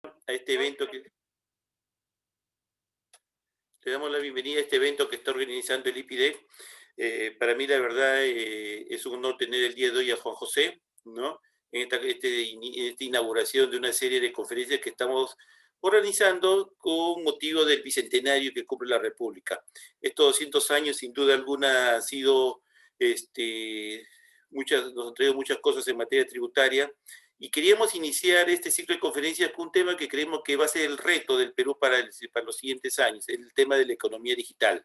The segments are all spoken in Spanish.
a este evento le damos la bienvenida a este evento que está organizando el IPIDEC. Para mí, la verdad, es un honor tener el día de hoy a Juan José, ¿no? En esta inauguración de una serie de conferencias que estamos organizando con motivo del bicentenario que cumple la República. Estos 200 años, sin duda alguna, han sido, nos han traído muchas cosas en materia tributaria, y queríamos iniciar este ciclo de conferencias con un tema que creemos que va a ser el reto del Perú para los siguientes años, el tema de la economía digital.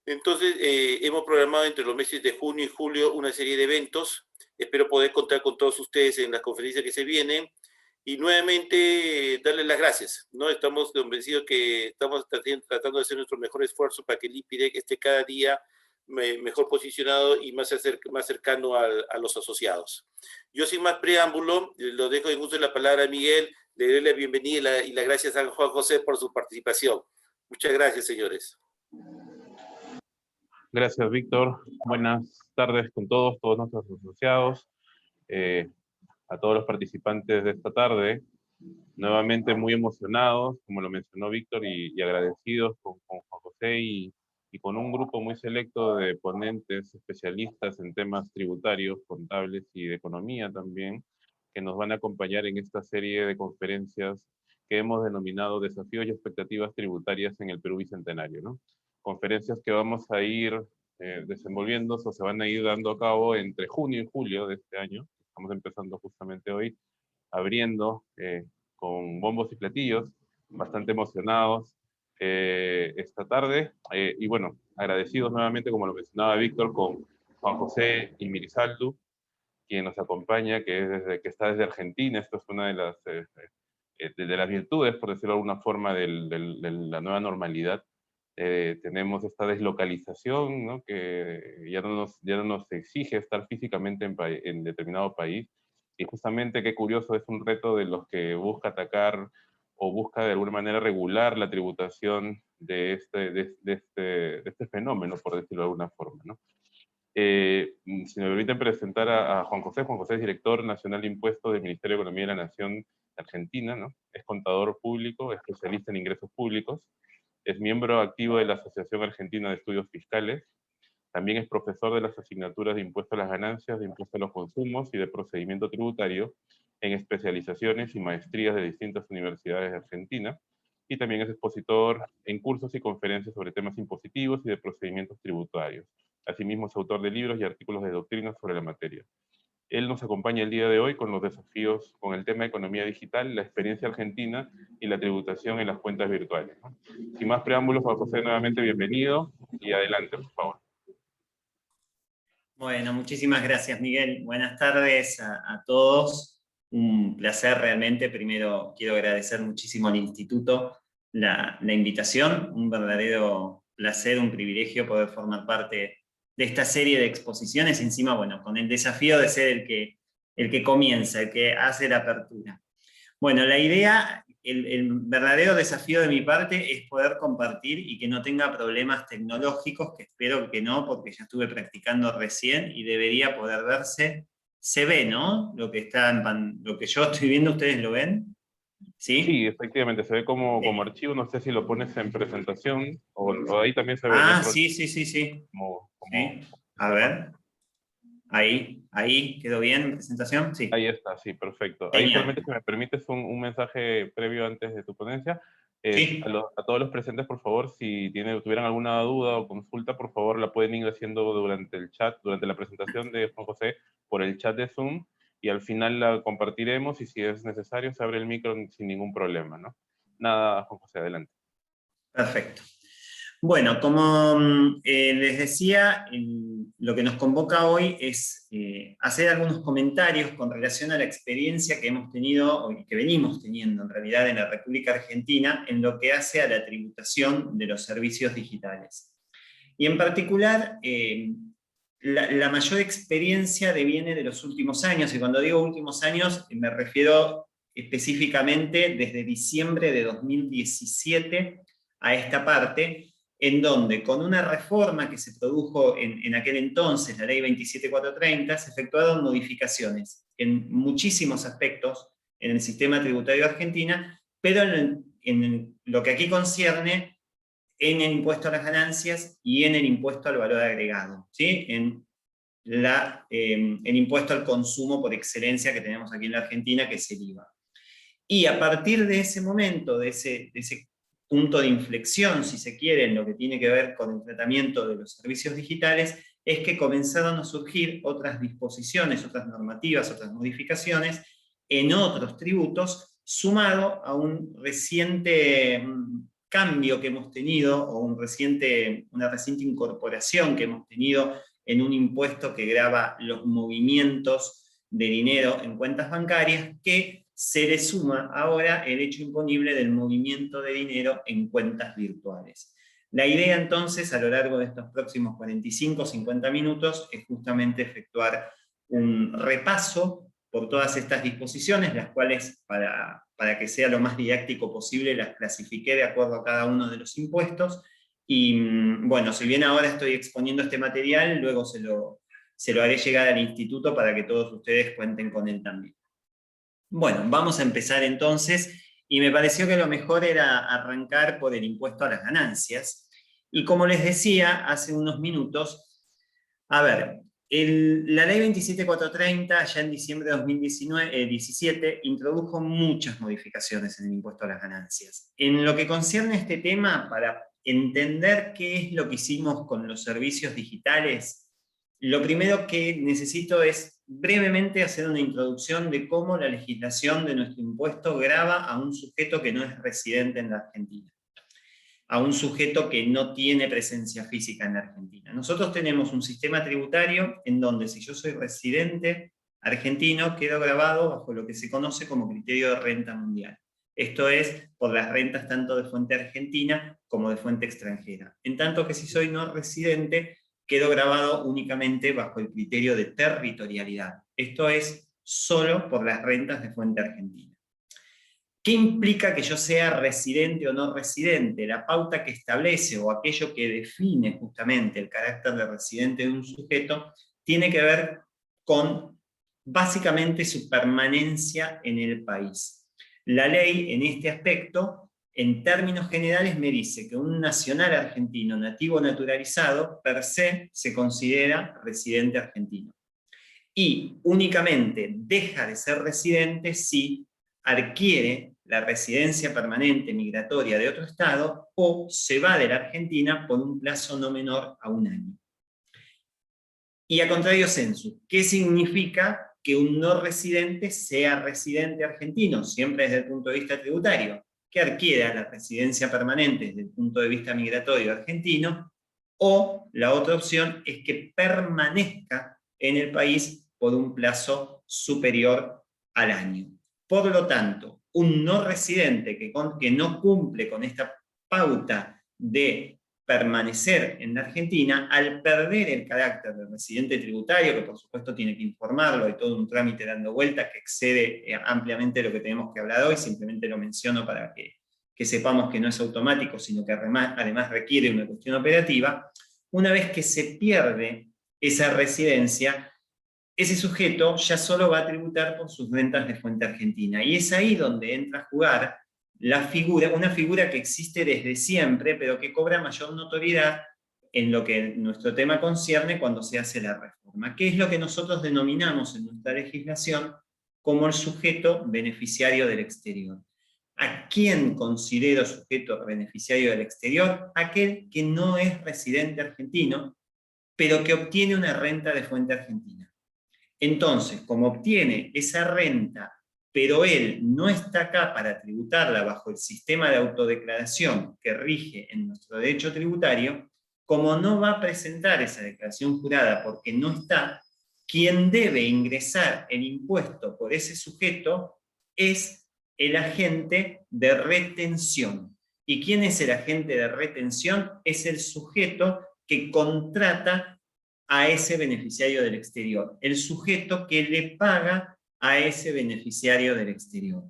Entonces, hemos programado entre los meses de junio y julio una serie de eventos. Espero poder contar con todos ustedes en las conferencias que se vienen. Y nuevamente, darles las gracias, ¿no? Estamos convencidos que estamos tratando de hacer nuestro mejor esfuerzo para que el IPIDEC esté cada día mejor posicionado y más cercano a los asociados. Yo, sin más preámbulo, lo dejo en uso de la palabra a Miguel. Le doy la bienvenida y las gracias a Juan José por su participación. Muchas gracias, señores. Gracias, Víctor. Buenas tardes con todos nuestros asociados, a todos los participantes de esta tarde. Nuevamente muy emocionados, como lo mencionó Víctor, y agradecidos con Juan José y con un grupo muy selecto de ponentes especialistas en temas tributarios, contables y de economía también, que nos van a acompañar en esta serie de conferencias que hemos denominado Desafíos y Expectativas Tributarias en el Perú Bicentenario, ¿no? Conferencias que vamos a ir desenvolviendo o se van a ir dando a cabo entre junio y julio de este año. Estamos empezando justamente hoy, abriendo con bombos y platillos, bastante emocionados esta tarde. Y bueno, agradecidos nuevamente, como lo mencionaba Víctor, con Juan José Imirizaldu, quien nos acompaña, que está desde Argentina. Esto es una de las virtudes, por decirlo de alguna forma, de la nueva normalidad. Tenemos esta deslocalización, ¿no? Que ya no nos exige estar físicamente en determinado país. Y justamente, qué curioso, es un reto de los que busca atacar o busca de alguna manera regular la tributación de este fenómeno, por decirlo de alguna forma, ¿no? Si me permiten presentar a Juan José. Juan José es director nacional de impuestos del Ministerio de Economía de la Nación de Argentina, ¿no? Es contador público, especialista en ingresos públicos, es miembro activo de la Asociación Argentina de Estudios Fiscales, también es profesor de las asignaturas de impuesto a las ganancias, de impuesto a los consumos y de procedimiento tributario en especializaciones y maestrías de distintas universidades de Argentina, y también es expositor en cursos y conferencias sobre temas impositivos y de procedimientos tributarios. Asimismo, es autor de libros y artículos de doctrina sobre la materia. Él nos acompaña el día de hoy con los desafíos, con el tema de economía digital, la experiencia argentina y la tributación en las cuentas virtuales, ¿no? Sin más preámbulos, Juan José, nuevamente bienvenido y adelante, por favor. Bueno, muchísimas gracias, Miguel. Buenas tardes a todos. Un placer realmente. Primero quiero agradecer muchísimo al Instituto la invitación. Un verdadero placer, un privilegio poder formar parte de esta serie de exposiciones. Encima, bueno, con el desafío de ser el que comienza, el que hace la apertura. Bueno, la idea, el verdadero desafío de mi parte es poder compartir y que no tenga problemas tecnológicos, que espero que no, porque ya estuve practicando recién y debería poder verse. Se ve, ¿no? Lo que yo estoy viendo, ¿ustedes lo ven? ¿Sí? Sí, efectivamente, se ve como archivo. No sé si lo pones en presentación o ahí también se ve. Ah, sí. Sí. A ver. Ahí, ¿quedó bien la presentación? Sí. Ahí está, sí, perfecto. Genial. Ahí solamente, si me permites, un mensaje previo antes de tu ponencia. Sí. A todos los presentes, por favor, si tuvieran alguna duda o consulta, por favor, la pueden ir haciendo durante el chat, durante la presentación de Juan José, por el chat de Zoom, y al final la compartiremos, y si es necesario, se abre el micro sin ningún problema, ¿no? Nada, Juan José, adelante. Perfecto. Bueno, como les decía, lo que nos convoca hoy es hacer algunos comentarios con relación a la experiencia que hemos tenido, o que venimos teniendo en realidad en la República Argentina, en lo que hace a la tributación de los servicios digitales. Y en particular, la mayor experiencia deviene de los últimos años, y cuando digo últimos años me refiero específicamente desde diciembre de 2017 a esta parte, en donde con una reforma que se produjo en aquel entonces, la ley 27430, se efectuaron modificaciones en muchísimos aspectos el sistema tributario de Argentina, pero en lo que aquí concierne en el impuesto a las ganancias y en el impuesto al valor agregado, ¿sí? En el impuesto al consumo por excelencia que tenemos aquí en la Argentina, que es el IVA. Y a partir de ese momento, de ese punto de inflexión, si se quiere, en lo que tiene que ver con el tratamiento de los servicios digitales, es que comenzaron a surgir otras disposiciones, otras normativas, otras modificaciones en otros tributos, sumado a un reciente cambio que hemos tenido, o una reciente incorporación que hemos tenido en un impuesto que grava los movimientos de dinero en cuentas bancarias, que se le suma ahora el hecho imponible del movimiento de dinero en cuentas virtuales. La idea entonces, a lo largo de estos próximos 45 o 50 minutos, es justamente efectuar un repaso por todas estas disposiciones, las cuales, para que sea lo más didáctico posible, las clasifiqué de acuerdo a cada uno de los impuestos. Y bueno, si bien ahora estoy exponiendo este material, luego se lo haré llegar al instituto para que todos ustedes cuenten con él también. Bueno, vamos a empezar entonces, y me pareció que lo mejor era arrancar por el impuesto a las ganancias. Y como les decía hace unos minutos, a ver, la ley 27430, ya en diciembre de 2017, introdujo muchas modificaciones en el impuesto a las ganancias. En lo que concierne a este tema, para entender qué es lo que hicimos con los servicios digitales, lo primero que necesito es brevemente hacer una introducción de cómo la legislación de nuestro impuesto grava a un sujeto que no es residente en la Argentina, a un sujeto que no tiene presencia física en la Argentina. Nosotros tenemos un sistema tributario en donde, si yo soy residente argentino, quedo gravado bajo lo que se conoce como criterio de renta mundial. Esto es por las rentas tanto de fuente argentina como de fuente extranjera. En tanto que si soy no residente, quedo gravado únicamente bajo el criterio de territorialidad. Esto es solo por las rentas de fuente argentina. ¿Qué implica que yo sea residente o no residente? La pauta que establece, o aquello que define justamente el carácter de residente de un sujeto, tiene que ver con básicamente su permanencia en el país. La ley en este aspecto, en términos generales, me dice que un nacional argentino nativo naturalizado per se considera residente argentino. Y únicamente deja de ser residente si adquiere la residencia permanente migratoria de otro estado o se va de la Argentina por un plazo no menor a 1 año. Y a contrario sensu, ¿qué significa que un no residente sea residente argentino? Siempre desde el punto de vista tributario, que adquiera la residencia permanente desde el punto de vista migratorio argentino, o la otra opción es que permanezca en el país por un plazo superior al año. Por lo tanto, un no residente que no cumple con esta pauta de permanecer en la Argentina, al perder el carácter de residente tributario, que por supuesto tiene que informarlo, hay todo un trámite dando vueltas que excede ampliamente lo que tenemos que hablar hoy, simplemente lo menciono para que sepamos que no es automático, sino que además requiere una cuestión operativa. Una vez que se pierde esa residencia, ese sujeto ya solo va a tributar por sus rentas de fuente argentina. Y es ahí donde entra a jugar una figura que existe desde siempre, pero que cobra mayor notoriedad en lo que nuestro tema concierne cuando se hace la reforma, que es lo que nosotros denominamos en nuestra legislación como el sujeto beneficiario del exterior. ¿A quién considero sujeto beneficiario del exterior? Aquel que no es residente argentino, pero que obtiene una renta de fuente argentina. Entonces, como obtiene esa renta, pero él no está acá para tributarla bajo el sistema de autodeclaración que rige en nuestro derecho tributario, como no va a presentar esa declaración jurada porque no está, quien debe ingresar el impuesto por ese sujeto es el agente de retención. ¿Y quién es el agente de retención? Es el sujeto que contrata a ese beneficiario del exterior, el sujeto que le paga a ese beneficiario del exterior.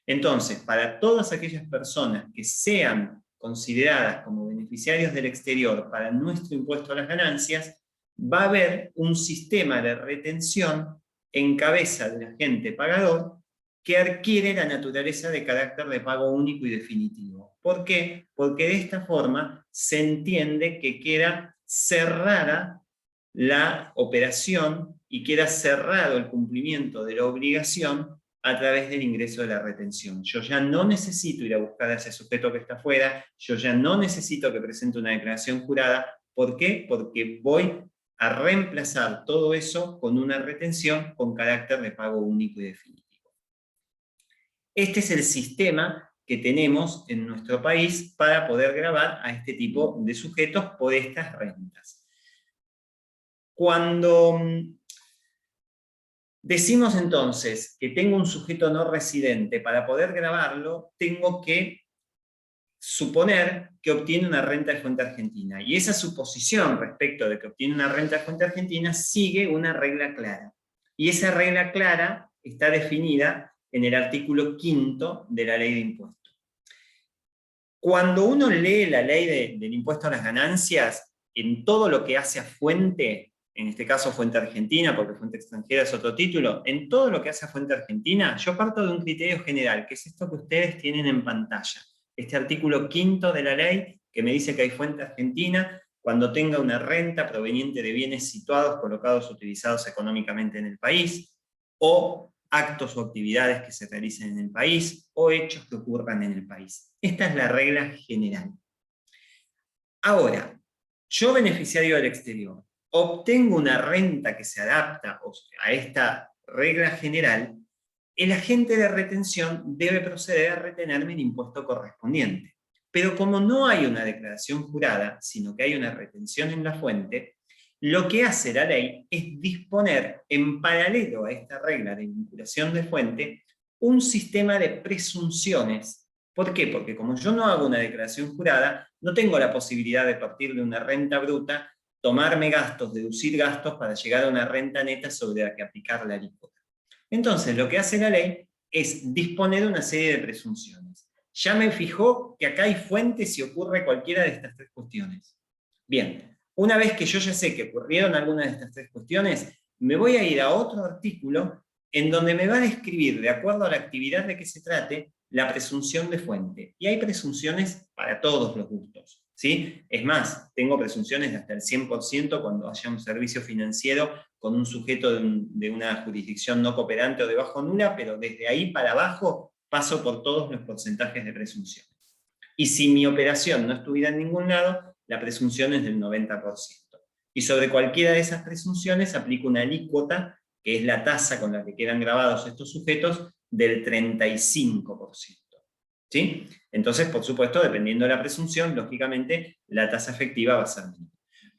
Entonces, para todas aquellas personas que sean consideradas como beneficiarios del exterior para nuestro impuesto a las ganancias, va a haber un sistema de retención en cabeza del agente pagador que adquiere la naturaleza de carácter de pago único y definitivo. ¿Por qué? Porque de esta forma se entiende que queda cerrada la operación y queda cerrado el cumplimiento de la obligación a través del ingreso de la retención. Yo ya no necesito ir a buscar a ese sujeto que está afuera, yo ya no necesito que presente una declaración jurada. ¿Por qué? Porque voy a reemplazar todo eso con una retención con carácter de pago único y definitivo. Este es el sistema que tenemos en nuestro país para poder gravar a este tipo de sujetos por estas rentas. Cuando decimos entonces que tengo un sujeto no residente, para poder grabarlo tengo que suponer que obtiene una renta de fuente argentina. Y esa suposición respecto de que obtiene una renta de fuente argentina sigue una regla clara. Y esa regla clara está definida en el artículo 5º de la Ley de Impuestos. Cuando uno lee la ley del impuesto a las ganancias, en todo lo que hace a fuente, en este caso fuente argentina, porque fuente extranjera es otro título, en todo lo que hace a fuente argentina, yo parto de un criterio general, que es esto que ustedes tienen en pantalla. Este artículo 5º de la ley, que me dice que hay fuente argentina cuando tenga una renta proveniente de bienes situados, colocados, utilizados económicamente en el país, o actos o actividades que se realicen en el país, o hechos que ocurran en el país. Esta es la regla general. Ahora, yo beneficiario del exterior, obtengo una renta que se adapta a esta regla general, el agente de retención debe proceder a retenerme el impuesto correspondiente. Pero como no hay una declaración jurada, sino que hay una retención en la fuente, lo que hace la ley es disponer, en paralelo a esta regla de vinculación de fuente, un sistema de presunciones. ¿Por qué? Porque como yo no hago una declaración jurada, no tengo la posibilidad de partir de una renta bruta, tomarme gastos, deducir gastos para llegar a una renta neta sobre la que aplicar la alícuota. Entonces, lo que hace la ley es disponer una serie de presunciones. Ya me fijó que acá hay fuentes si ocurre cualquiera de estas tres cuestiones. Bien, una vez que yo ya sé que ocurrieron algunas de estas tres cuestiones, me voy a ir a otro artículo en donde me va a describir, de acuerdo a la actividad de que se trate, la presunción de fuente. Y hay presunciones para todos los gustos, ¿sí? Es más, tengo presunciones de hasta el 100% cuando haya un servicio financiero con un sujeto de una jurisdicción no cooperante o de bajo nula, pero desde ahí para abajo paso por todos los porcentajes de presunciones. Y si mi operación no estuviera en ningún lado, la presunción es del 90%. Y sobre cualquiera de esas presunciones aplico una alícuota, que es la tasa con la que quedan grabados estos sujetos, del 35%. ¿Sí? Entonces, por supuesto, dependiendo de la presunción, lógicamente, la tasa efectiva va a ser menor.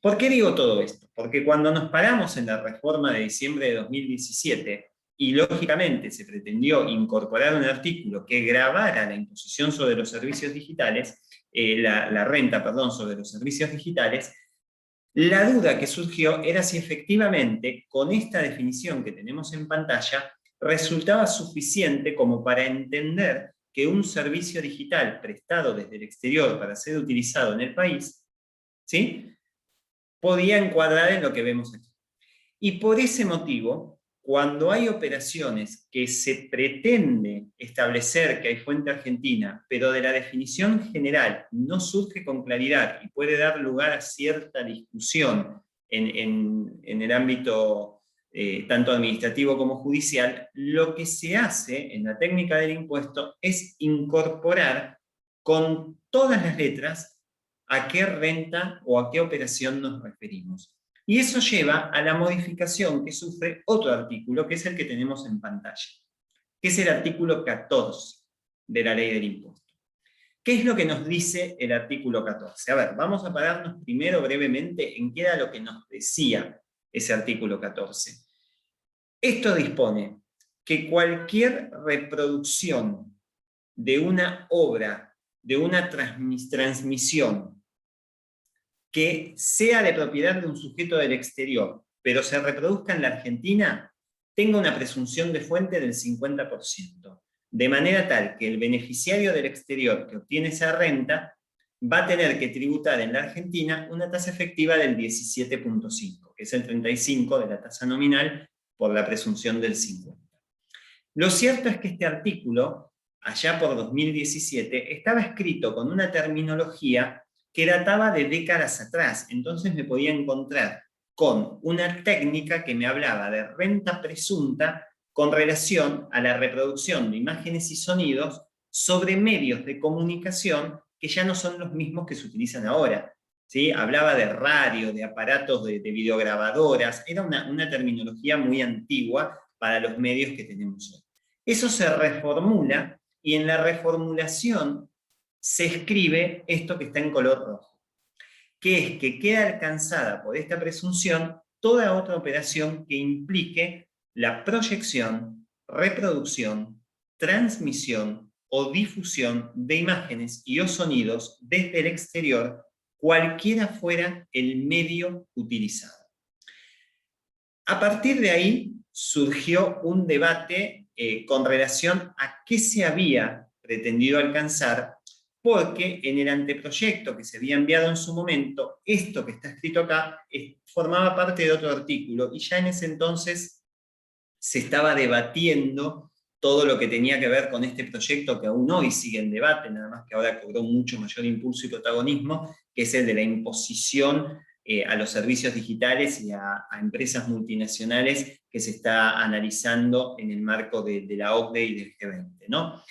¿Por qué digo todo esto? Porque cuando nos paramos en la reforma de diciembre de 2017, y lógicamente se pretendió incorporar un artículo que gravara la imposición sobre los servicios digitales, la renta, perdón, sobre los servicios digitales, la duda que surgió era si efectivamente, con esta definición que tenemos en pantalla, resultaba suficiente como para entender que un servicio digital prestado desde el exterior para ser utilizado en el país, ¿sí?, podía encuadrar en lo que vemos aquí. Y por ese motivo, cuando hay operaciones que se pretende establecer que hay fuente argentina, pero de la definición general no surge con claridad y puede dar lugar a cierta discusión en el ámbito tanto administrativo como judicial, lo que se hace en la técnica del impuesto es incorporar con todas las letras a qué renta o a qué operación nos referimos. Y eso lleva a la modificación que sufre otro artículo, que es el que tenemos en pantalla, que es el artículo 14 de la Ley del Impuesto. ¿Qué es lo que nos dice el artículo 14? A ver, vamos a pararnos primero brevemente en qué era lo que nos decía ese artículo 14. Esto dispone que cualquier reproducción de una obra, de una transmisión, que sea de propiedad de un sujeto del exterior, pero se reproduzca en la Argentina, tenga una presunción de fuente del 50%, de manera tal que el beneficiario del exterior que obtiene esa renta va a tener que tributar en la Argentina una tasa efectiva del 17.5, que es el 35 de la tasa nominal por la presunción del 50. Lo cierto es que este artículo, allá por 2017, estaba escrito con una terminología que databa de décadas atrás, entonces me podía encontrar con una técnica que me hablaba de renta presunta con relación a la reproducción de imágenes y sonidos sobre medios de comunicación que ya no son los mismos que se utilizan ahora. ¿Sí? Hablaba de radio, de aparatos de videograbadoras, era una terminología muy antigua para los medios que tenemos hoy. Eso se reformula y en la reformulación se escribe esto que está en color rojo, que es que queda alcanzada por esta presunción toda otra operación que implique la proyección, reproducción, transmisión o difusión de imágenes y o sonidos desde el exterior, cualquiera fuera el medio utilizado. A partir de ahí surgió un debate con relación a qué se había pretendido alcanzar, porque en el anteproyecto que se había enviado en su momento, esto que está escrito acá formaba parte de otro artículo, y ya en ese entonces se estaba debatiendo todo lo que tenía que ver con este proyecto que aún hoy sigue en debate, nada más que ahora cobró mucho mayor impulso y protagonismo, que es el de la imposición a los servicios digitales y a empresas multinacionales que se está analizando en el marco de la OCDE y del G20, ¿no?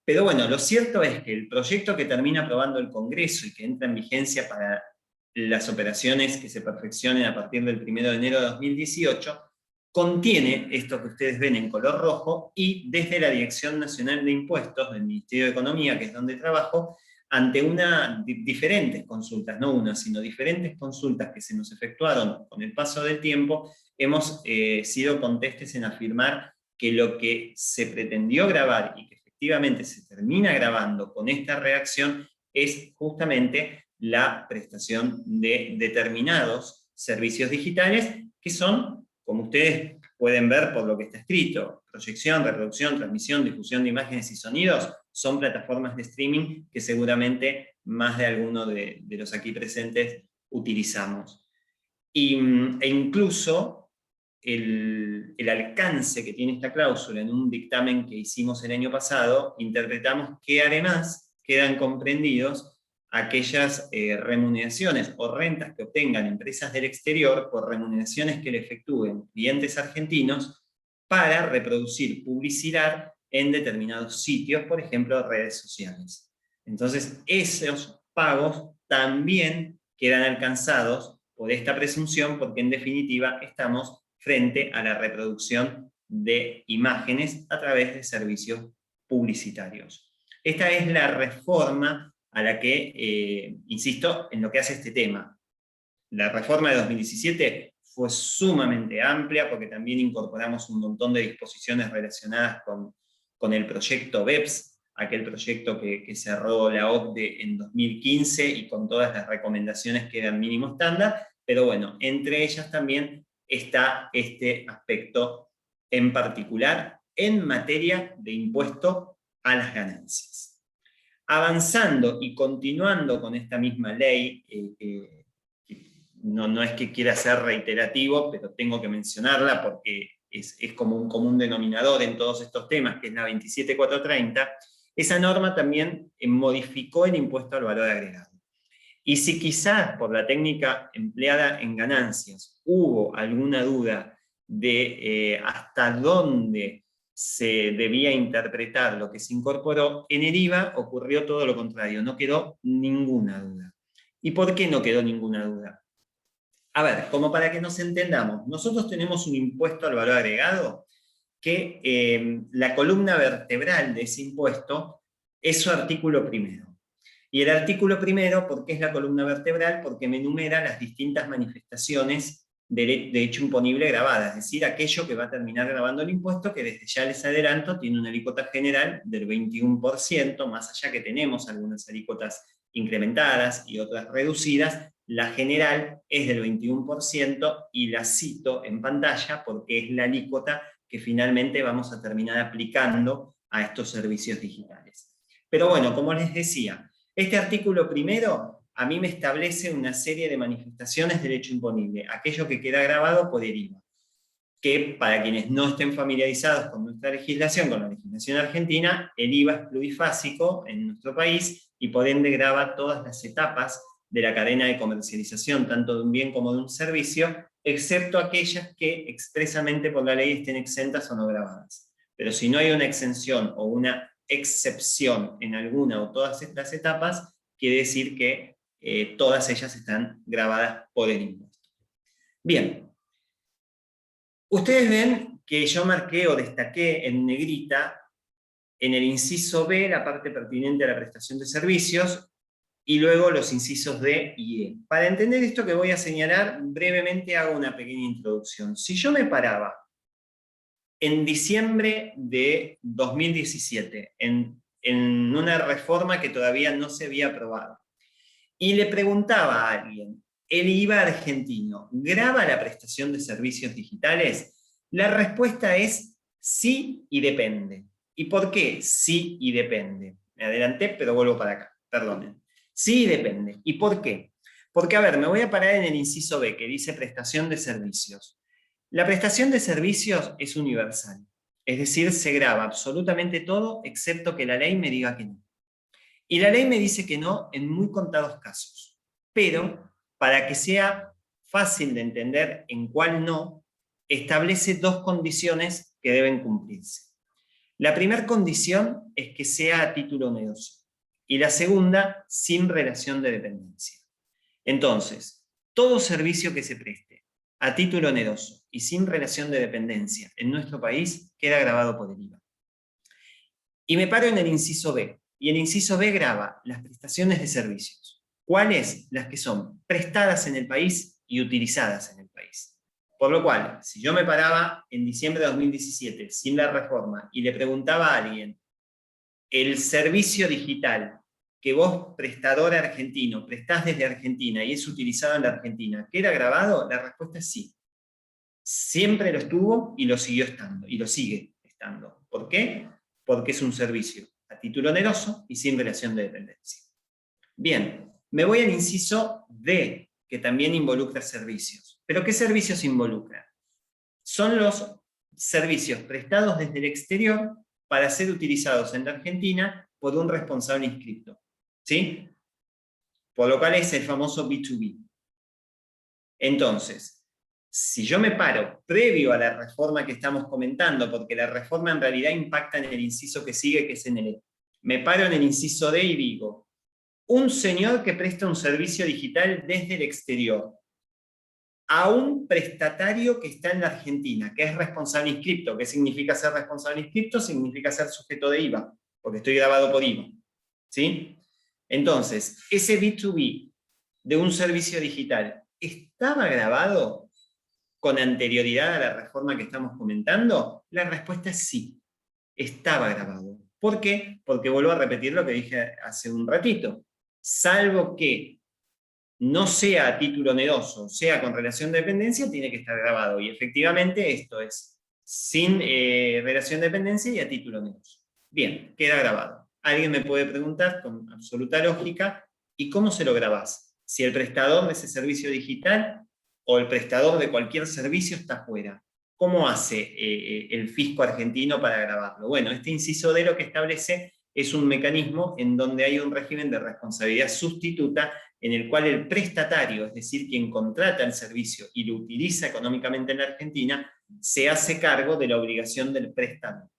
Pero bueno, lo cierto es que el proyecto que termina aprobando el Congreso y que entra en vigencia para las operaciones que se perfeccionen a partir del 1 de enero de 2018, contiene esto que ustedes ven en color rojo, y desde la Dirección Nacional de Impuestos del Ministerio de Economía, que es donde trabajo, ante diferentes consultas, no una, sino diferentes consultas que se nos efectuaron con el paso del tiempo, hemos sido contestes en afirmar que lo que se pretendió grabar y que efectivamente se termina grabando con esta redacción es justamente la prestación de determinados servicios digitales que son, como ustedes pueden ver por lo que está escrito, proyección, reproducción, transmisión, difusión de imágenes y sonidos, son plataformas de streaming que seguramente más de alguno de los aquí presentes utilizamos. E incluso el alcance que tiene esta cláusula en un dictamen que hicimos el año pasado, interpretamos que además quedan comprendidos aquellas remuneraciones o rentas que obtengan empresas del exterior por remuneraciones que le efectúen clientes argentinos para reproducir publicidad en determinados sitios, por ejemplo, redes sociales. Entonces, esos pagos también quedan alcanzados por esta presunción, porque en definitiva estamos frente a la reproducción de imágenes a través de servicios publicitarios. Esta es la reforma a la que, insisto, en lo que hace este tema. La reforma de 2017 fue sumamente amplia, porque también incorporamos un montón de disposiciones relacionadas con el proyecto BEPS, aquel proyecto que cerró la OCDE en 2015, y con todas las recomendaciones que eran mínimo estándar, pero bueno, entre ellas también está este aspecto en particular en materia de impuesto a las ganancias. Avanzando y continuando con esta misma ley, no es que quiera ser reiterativo, pero tengo que mencionarla porque es como un común denominador en todos estos temas, que es la 27430, esa norma también modificó el impuesto al valor agregado. Y si quizás por la técnica empleada en ganancias hubo alguna duda de hasta dónde se debía interpretar lo que se incorporó, en el IVA ocurrió todo lo contrario, no quedó ninguna duda. ¿Y por qué no quedó ninguna duda? A ver, como para que nos entendamos, nosotros tenemos un impuesto al valor agregado que la columna vertebral de ese impuesto es su artículo primero. Y el artículo primero, ¿por qué es la columna vertebral? Porque me enumera las distintas manifestaciones de hecho imponible grabada, es decir, aquello que va a terminar grabando el impuesto, que desde ya les adelanto tiene una alícuota general del 21%, más allá que tenemos algunas alícuotas incrementadas y otras reducidas, la general es del 21%, y la cito en pantalla porque es la alícuota que finalmente vamos a terminar aplicando a estos servicios digitales. Pero bueno, como les decía, este artículo primero a mí me establece una serie de manifestaciones del hecho imponible, aquello que queda grabado por el IVA. que para quienes no estén familiarizados con nuestra legislación, con la legislación argentina, el IVA es plurifásico en nuestro país y por ende grava todas las etapas de la cadena de comercialización, tanto de un bien como de un servicio, excepto aquellas que expresamente por la ley estén exentas o no gravadas. Pero si no hay una exención o una excepción en alguna o todas estas etapas, quiere decir que todas ellas están gravadas por el impuesto. Bien. Ustedes ven que yo marqué o destaqué en negrita en el inciso B la parte pertinente a la prestación de servicios y luego los incisos D y E. Para entender esto que voy a señalar, brevemente hago una pequeña introducción. Si yo me paraba en diciembre de 2017 en una reforma que todavía no se había aprobado y le preguntaba a alguien, ¿el IVA argentino grava la prestación de servicios digitales? La respuesta es sí y depende. ¿Y por qué sí y depende? Me adelanté, pero vuelvo para acá, perdonen. Sí y depende. ¿Y por qué? Porque, a ver, me voy a parar en el inciso B, que dice prestación de servicios. La prestación de servicios es universal. Es decir, se grava absolutamente todo, excepto que la ley me diga que no. Y la ley me dice que no en muy contados casos. Pero, para que sea fácil de entender en cuál no, establece dos condiciones que deben cumplirse. La primera condición es que sea a título oneroso, y la segunda, sin relación de dependencia. Entonces, todo servicio que se preste a título oneroso y sin relación de dependencia en nuestro país queda gravado por el IVA. Y me paro en el inciso B, y el inciso B grava las prestaciones de servicios. ¿Cuáles? Las que son prestadas en el país y utilizadas en el país. Por lo cual, si yo me paraba en diciembre de 2017 sin la reforma y le preguntaba a alguien, el servicio digital que vos, prestador argentino, prestás desde Argentina y es utilizado en la Argentina, ¿queda grabado? La respuesta es sí. Siempre lo estuvo y lo siguió estando, y lo sigue estando. ¿Por qué? Porque es un servicio a título oneroso y sin relación de dependencia. Bien, me voy al inciso D, que también involucra servicios. ¿Pero qué servicios involucra? Son los servicios prestados desde el exterior para ser utilizados en la Argentina por un responsable inscripto. ¿Sí? Por lo cual es el famoso B2B. Entonces, si yo me paro previo a la reforma que estamos comentando, porque la reforma en realidad impacta en el inciso que sigue, que es en el E, me paro en el inciso D y digo, un señor que presta un servicio digital desde el exterior a un prestatario que está en la Argentina, que es responsable inscripto. ¿Qué significa ser responsable inscripto? Significa ser sujeto de IVA, porque estoy grabado por IVA. ¿Sí? Entonces, ese B2B de un servicio digital, ¿estaba grabado con anterioridad a la reforma que estamos comentando? La respuesta es sí, estaba grabado. ¿Por qué? Porque vuelvo a repetir lo que dije hace un ratito. Salvo que no sea a título oneroso, sea con relación de dependencia, tiene que estar grabado. Y efectivamente esto es sin relación de dependencia y a título oneroso. Bien, queda grabado. Alguien me puede preguntar con absoluta lógica, ¿y cómo se lo grabás? Si el prestador de ese servicio digital o el prestador de cualquier servicio está fuera, ¿cómo hace el fisco argentino para grabarlo? Bueno, este inciso D lo que establece es un mecanismo en donde hay un régimen de responsabilidad sustituta en el cual el prestatario, es decir, quien contrata el servicio y lo utiliza económicamente en la Argentina, se hace cargo de la obligación del prestador.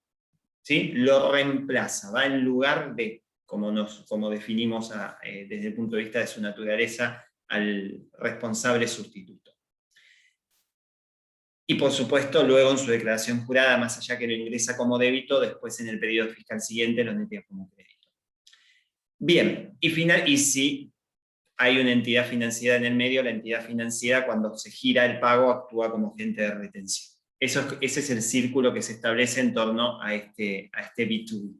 ¿Sí? Lo reemplaza, va en lugar de, como definimos desde el punto de vista de su naturaleza, al responsable sustituto. Y por supuesto, luego en su declaración jurada, más allá que lo ingresa como débito, después en el periodo fiscal siguiente lo netea como crédito. Bien, y si hay una entidad financiera en el medio, la entidad financiera cuando se gira el pago actúa como agente de retención. Ese es el círculo que se establece en torno a este B2B.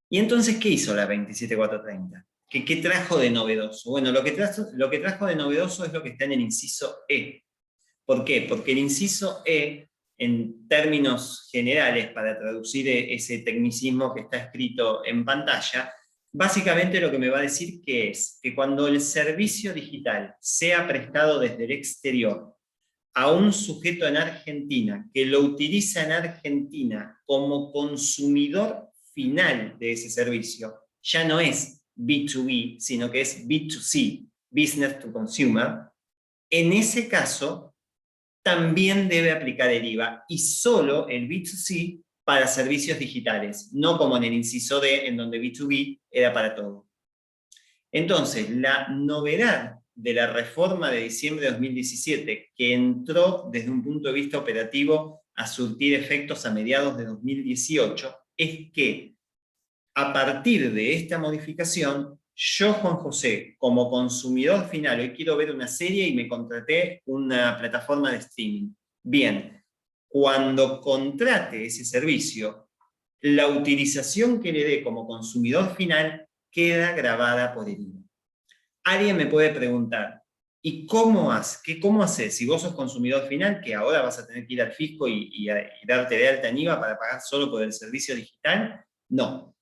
¿Y entonces qué hizo la 27430? ¿Qué trajo de novedoso? Bueno, lo que trajo de novedoso es lo que está en el inciso E. ¿Por qué? Porque el inciso E, en términos generales, para traducir ese tecnicismo que está escrito en pantalla, básicamente lo que me va a decir que es que cuando el servicio digital sea prestado desde el exterior a un sujeto en Argentina que lo utiliza en Argentina como consumidor final de ese servicio, ya no es B2B, sino que es B2C, Business to Consumer, en ese caso también debe aplicar el IVA, y solo el B2C para servicios digitales, no como en el inciso D, en donde B2B era para todo. Entonces, la novedad de la reforma de diciembre de 2017, que entró desde un punto de vista operativo a surtir efectos a mediados de 2018, es que a partir de esta modificación, yo, Juan José, como consumidor final, hoy quiero ver una serie y me contraté una plataforma de streaming. Bien, cuando contrate ese servicio, la utilización que le dé como consumidor final queda grabada por el IVA. Alguien me puede preguntar, ¿y cómo haces? Si vos sos consumidor final, que ahora vas a tener que ir al fisco y darte de alta en IVA para pagar solo por el servicio digital, no.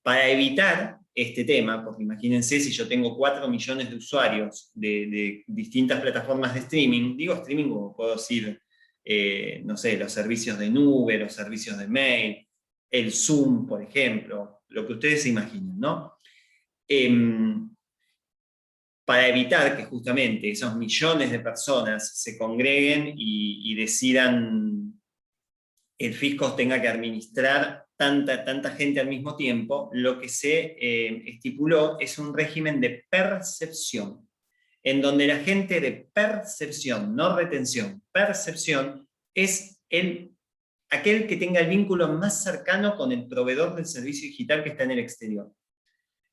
Para evitar este tema, porque imagínense si yo tengo 4 millones de usuarios de distintas plataformas de streaming, digo streaming como puedo decir, no sé, los servicios de nube, los servicios de mail, el Zoom, por ejemplo, lo que ustedes se imaginen, ¿no? Para evitar que justamente esos millones de personas se congreguen y decidan, el fisco tenga que administrar tanta gente al mismo tiempo, lo que se estipuló es un régimen de percepción, en donde la gente de percepción, no retención, percepción, es aquel que tenga el vínculo más cercano con el proveedor del servicio digital que está en el exterior.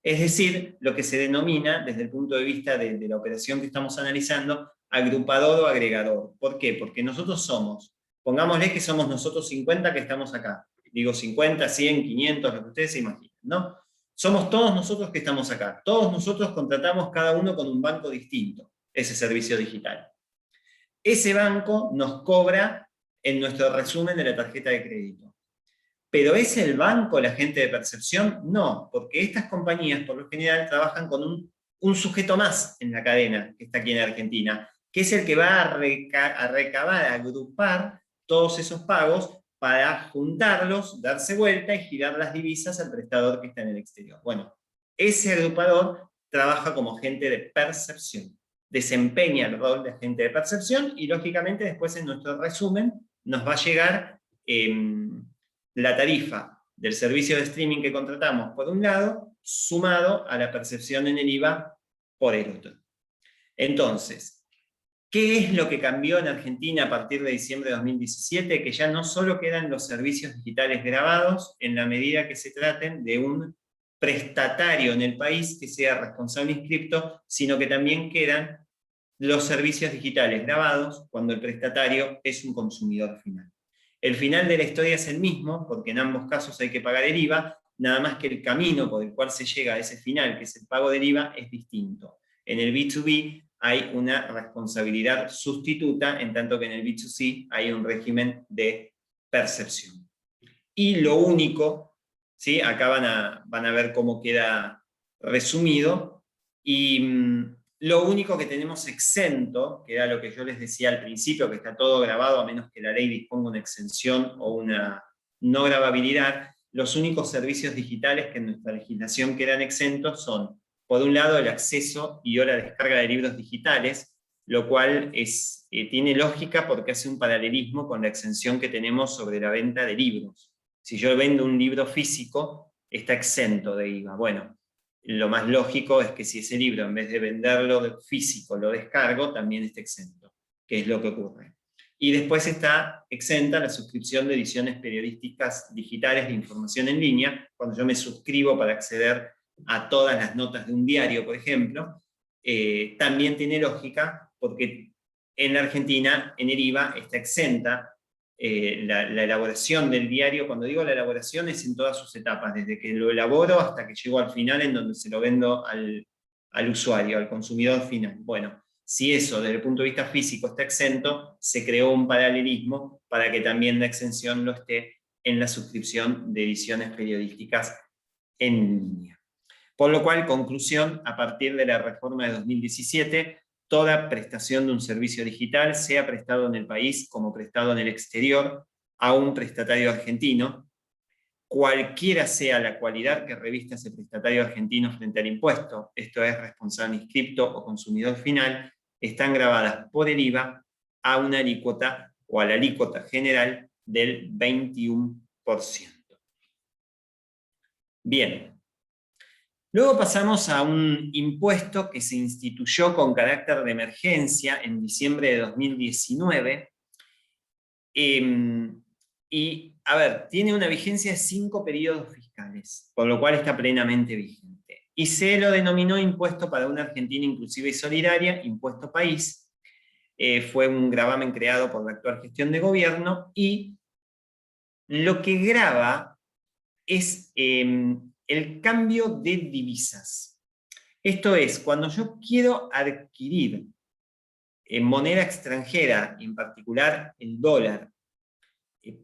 Es decir, lo que se denomina, desde el punto de vista de la operación que estamos analizando, agrupador o agregador. ¿Por qué? Porque nosotros somos, pongámosle que somos nosotros 50 que estamos acá. Digo 50, 100, 500, lo que ustedes se imaginen, ¿no? Somos todos nosotros que estamos acá. Todos nosotros contratamos cada uno con un banco distinto ese servicio digital. Ese banco nos cobra en nuestro resumen de la tarjeta de crédito. ¿Pero es el banco el agente de percepción? No, porque estas compañías por lo general trabajan con un sujeto más en la cadena que está aquí en Argentina, que es el que va a recabar, a agrupar todos esos pagos para juntarlos, darse vuelta y girar las divisas al prestador que está en el exterior. Bueno, ese agrupador trabaja como agente de percepción, desempeña el rol de agente de percepción y lógicamente después en nuestro resumen nos va a llegar la tarifa del servicio de streaming que contratamos por un lado, sumado a la percepción en el IVA por el otro. Entonces, ¿qué es lo que cambió en Argentina a partir de diciembre de 2017? Que ya no solo quedan los servicios digitales grabados en la medida que se traten de un prestatario en el país que sea responsable inscripto, sino que también quedan los servicios digitales grabados cuando el prestatario es un consumidor final. El final de la historia es el mismo, porque en ambos casos hay que pagar el IVA, nada más que el camino por el cual se llega a ese final, que es el pago del IVA, es distinto. En el B2B hay una responsabilidad sustituta, en tanto que en el B2C hay un régimen de percepción. Y lo único, ¿sí? Acá van a ver cómo queda resumido, y lo único que tenemos exento, que era lo que yo les decía al principio, que está todo grabado a menos que la ley disponga una exención o una no grababilidad, los únicos servicios digitales que en nuestra legislación quedan exentos son, por un lado, el acceso y o la descarga de libros digitales, lo cual tiene lógica porque hace un paralelismo con la exención que tenemos sobre la venta de libros. Si yo vendo un libro físico, está exento de IVA. Bueno, lo más lógico es que si ese libro, en vez de venderlo físico, lo descargo, también esté exento, que es lo que ocurre. Y después está exenta la suscripción de ediciones periodísticas digitales de información en línea, cuando yo me suscribo para acceder a todas las notas de un diario, por ejemplo, también tiene lógica, porque en la Argentina, en el IVA, está exenta la elaboración del diario. Cuando digo la elaboración es en todas sus etapas, desde que lo elaboro hasta que llego al final en donde se lo vendo al usuario, al consumidor final. Bueno, si eso desde el punto de vista físico está exento, se creó un paralelismo para que también la exención lo esté en la suscripción de ediciones periodísticas en línea. Por lo cual, conclusión, a partir de la reforma de 2017, toda prestación de un servicio digital, sea prestado en el país como prestado en el exterior, a un prestatario argentino, cualquiera sea la cualidad que revista ese prestatario argentino frente al impuesto, esto es responsable inscripto o consumidor final, están grabadas por el IVA a una alícuota o a la alícuota general del 21%. Bien. Luego pasamos a un impuesto que se instituyó con carácter de emergencia en diciembre de 2019. Y, a ver, tiene una vigencia de 5 periodos fiscales, por lo cual está plenamente vigente. Y se lo denominó Impuesto para una Argentina Inclusiva y Solidaria, Impuesto País. Fue un gravamen creado por la actual gestión de gobierno y lo que grava es el cambio de divisas. Esto es, cuando yo quiero adquirir en moneda extranjera, en particular el dólar,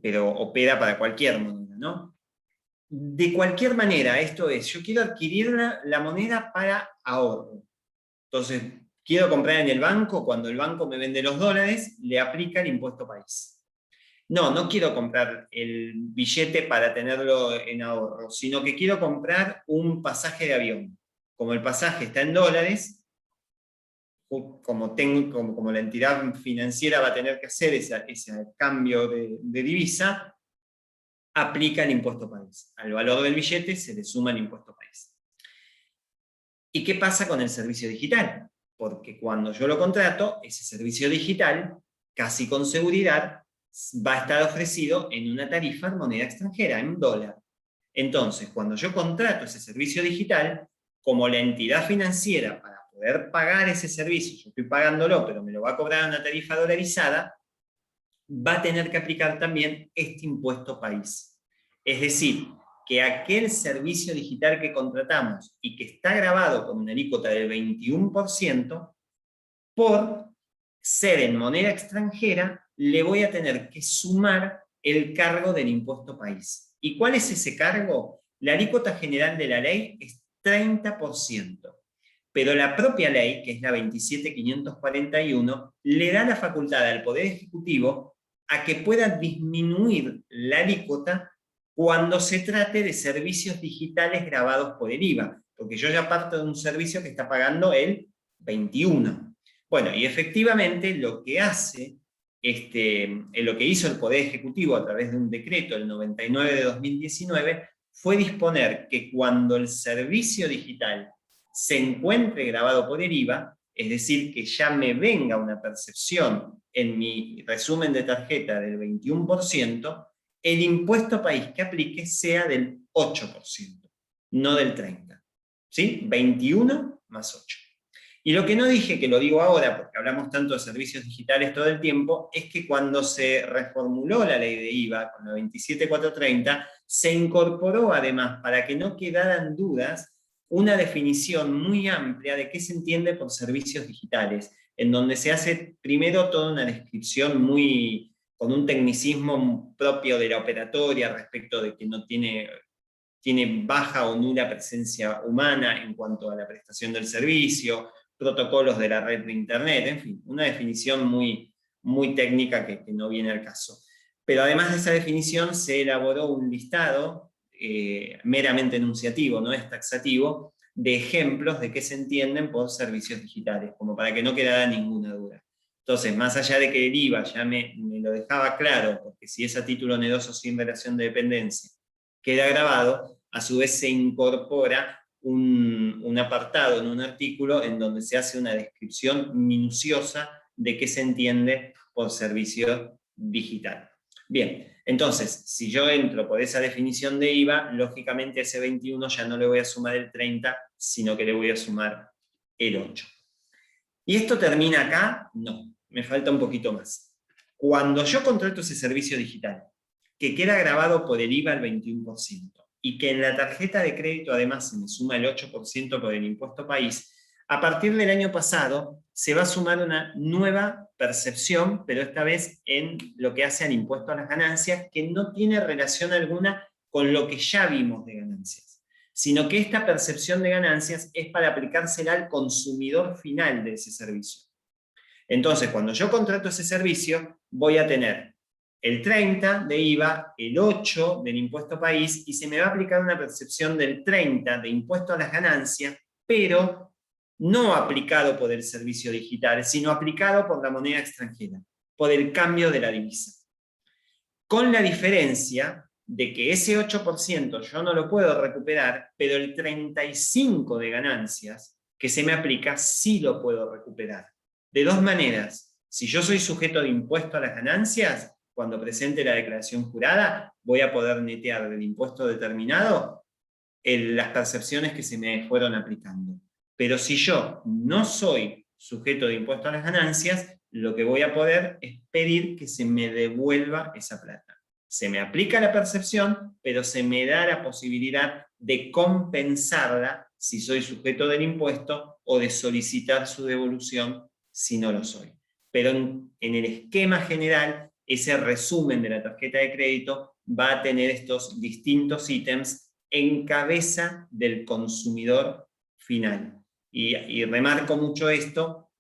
pero opera para cualquier moneda, ¿no? De cualquier manera, esto es, yo quiero adquirir la moneda para ahorro. Entonces, quiero comprar en el banco, cuando el banco me vende los dólares, le aplica el impuesto país. No quiero comprar el billete para tenerlo en ahorro, sino que quiero comprar un pasaje de avión. Como el pasaje está en dólares, como la entidad financiera va a tener que hacer ese cambio de divisa, aplica el impuesto país. Al valor del billete se le suma el impuesto país. ¿Y qué pasa con el servicio digital? Porque cuando yo lo contrato, ese servicio digital, casi con seguridad, va a estar ofrecido en una tarifa en moneda extranjera, en dólar. Entonces, cuando yo contrato ese servicio digital, como la entidad financiera, para poder pagar ese servicio, yo estoy pagándolo, pero me lo va a cobrar a una tarifa dolarizada, va a tener que aplicar también este impuesto país. Es decir, que aquel servicio digital que contratamos y que está grabado con una alícuota del 21%, por ser en moneda extranjera, le voy a tener que sumar el cargo del impuesto país. ¿Y cuál es ese cargo? La alícuota general de la ley es 30%. Pero la propia ley, que es la 27.541, le da la facultad al Poder Ejecutivo a que pueda disminuir la alícuota cuando se trate de servicios digitales grabados por el IVA. Porque yo ya parto de un servicio que está pagando el 21%. Bueno, y efectivamente lo que hace, lo que hizo el Poder Ejecutivo a través de un decreto, el 99 de 2019, fue disponer que cuando el servicio digital se encuentre grabado por el IVA, es decir, que ya me venga una percepción en mi resumen de tarjeta del 21%, el impuesto país que aplique sea del 8%, no del 30%. ¿Sí? 21 más 8. Y lo que no dije, que lo digo ahora, porque hablamos tanto de servicios digitales todo el tiempo, es que cuando se reformuló la ley de IVA, con la 27.430, se incorporó además, para que no quedaran dudas, una definición muy amplia de qué se entiende por servicios digitales, en donde se hace primero toda una descripción con un tecnicismo propio de la operatoria respecto de que no tiene baja o nula presencia humana en cuanto a la prestación del servicio, protocolos de la red de internet, en fin, una definición muy, muy técnica que no viene al caso. Pero además de esa definición se elaboró un listado meramente enunciativo, no es taxativo, de ejemplos de qué se entienden por servicios digitales, como para que no quedara ninguna duda. Entonces, más allá de que el IVA ya me lo dejaba claro, porque si es a título oneroso sin relación de dependencia, queda grabado, a su vez se incorpora un apartado en un artículo en donde se hace una descripción minuciosa de qué se entiende por servicio digital. Bien, entonces, si yo entro por esa definición de IVA, lógicamente a ese 21 ya no le voy a sumar el 30, sino que le voy a sumar el 8. ¿Y esto termina acá? No, me falta un poquito más. Cuando yo contrato ese servicio digital, que queda grabado por el IVA al 21%, y que en la tarjeta de crédito además se me suma el 8% por el impuesto país, a partir del año pasado se va a sumar una nueva percepción, pero esta vez en lo que hace al impuesto a las ganancias, que no tiene relación alguna con lo que ya vimos de ganancias, sino que esta percepción de ganancias es para aplicársela al consumidor final de ese servicio. Entonces, cuando yo contrato ese servicio, voy a tener el 30 de IVA, el 8 del impuesto país, y se me va a aplicar una percepción del 30 de impuesto a las ganancias, pero no aplicado por el servicio digital, sino aplicado por la moneda extranjera, por el cambio de la divisa. Con la diferencia de que ese 8% yo no lo puedo recuperar, pero el 35% de ganancias que se me aplica sí lo puedo recuperar. De dos maneras. Si yo soy sujeto de impuesto a las ganancias, cuando presente la declaración jurada, voy a poder netear del impuesto determinado las percepciones que se me fueron aplicando. Pero si yo no soy sujeto de impuesto a las ganancias, lo que voy a poder es pedir que se me devuelva esa plata. Se me aplica la percepción, pero se me da la posibilidad de compensarla si soy sujeto del impuesto o de solicitar su devolución si no lo soy. Pero en el esquema general, ese resumen de la tarjeta de crédito va a tener estos distintos ítems en cabeza del consumidor final. Y remarco mucho esto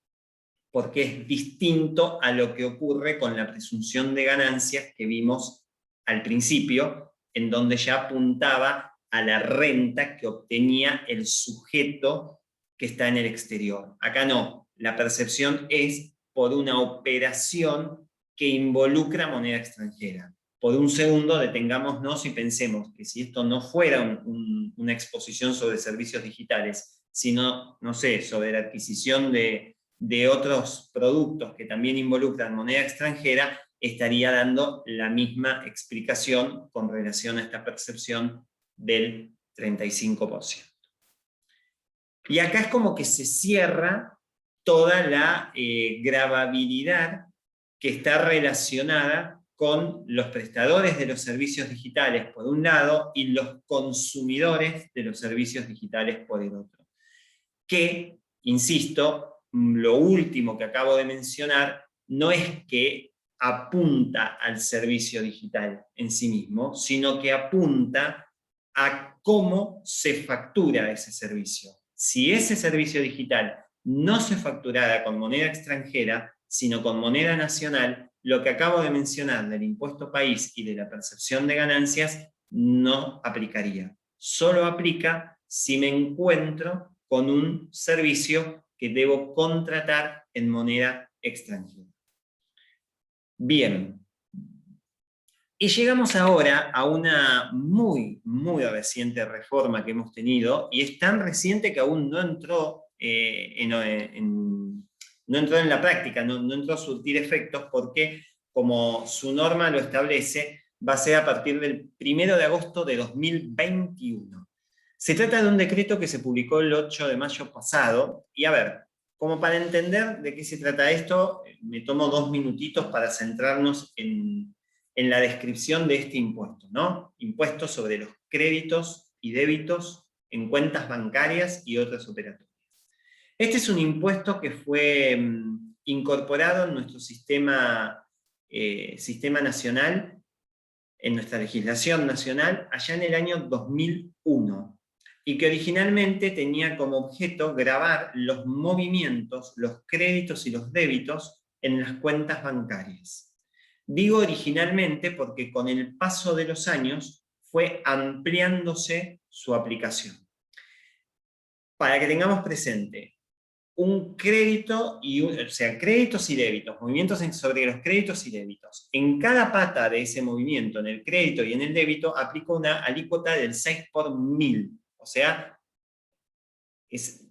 porque es distinto a lo que ocurre con la presunción de ganancias que vimos al principio, en donde ya apuntaba a la renta que obtenía el sujeto que está en el exterior. Acá no, la percepción es por una operación que involucra moneda extranjera. Por un segundo detengámonos y pensemos que si esto no fuera una exposición sobre servicios digitales, sino, no sé, sobre la adquisición de otros productos que también involucran moneda extranjera, estaría dando la misma explicación con relación a esta percepción del 35%. Y acá es como que se cierra toda la gravabilidad que está relacionada con los prestadores de los servicios digitales por un lado y los consumidores de los servicios digitales por el otro. Que, insisto, lo último que acabo de mencionar no es que apunta al servicio digital en sí mismo, sino que apunta a cómo se factura ese servicio. Si ese servicio digital no se facturara con moneda extranjera, sino con moneda nacional, lo que acabo de mencionar del impuesto país y de la percepción de ganancias no aplicaría. Solo aplica si me encuentro con un servicio que debo contratar en moneda extranjera. Bien. Y llegamos ahora a una muy, muy reciente reforma que hemos tenido, y es tan reciente que aún no entró, no entró en la práctica, no entró a surtir efectos, porque, como su norma lo establece, va a ser a partir del 1 de agosto de 2021. Se trata de un decreto que se publicó el 8 de mayo pasado, y a ver, como para entender de qué se trata esto, me tomo 2 minutitos para centrarnos en la descripción de este impuesto, ¿no? Impuesto sobre los créditos y débitos en cuentas bancarias y otras operatorias. Este es un impuesto que fue incorporado en nuestro sistema nacional, en nuestra legislación nacional, allá en el año 2001, y que originalmente tenía como objeto gravar los movimientos, los créditos y los débitos en las cuentas bancarias. Digo originalmente porque con el paso de los años fue ampliándose su aplicación. Para que tengamos presente, un crédito, o sea, créditos y débitos, movimientos sobre los créditos y débitos. En cada pata de ese movimiento, en el crédito y en el débito, aplico una alícuota del 6 por 1000. O sea,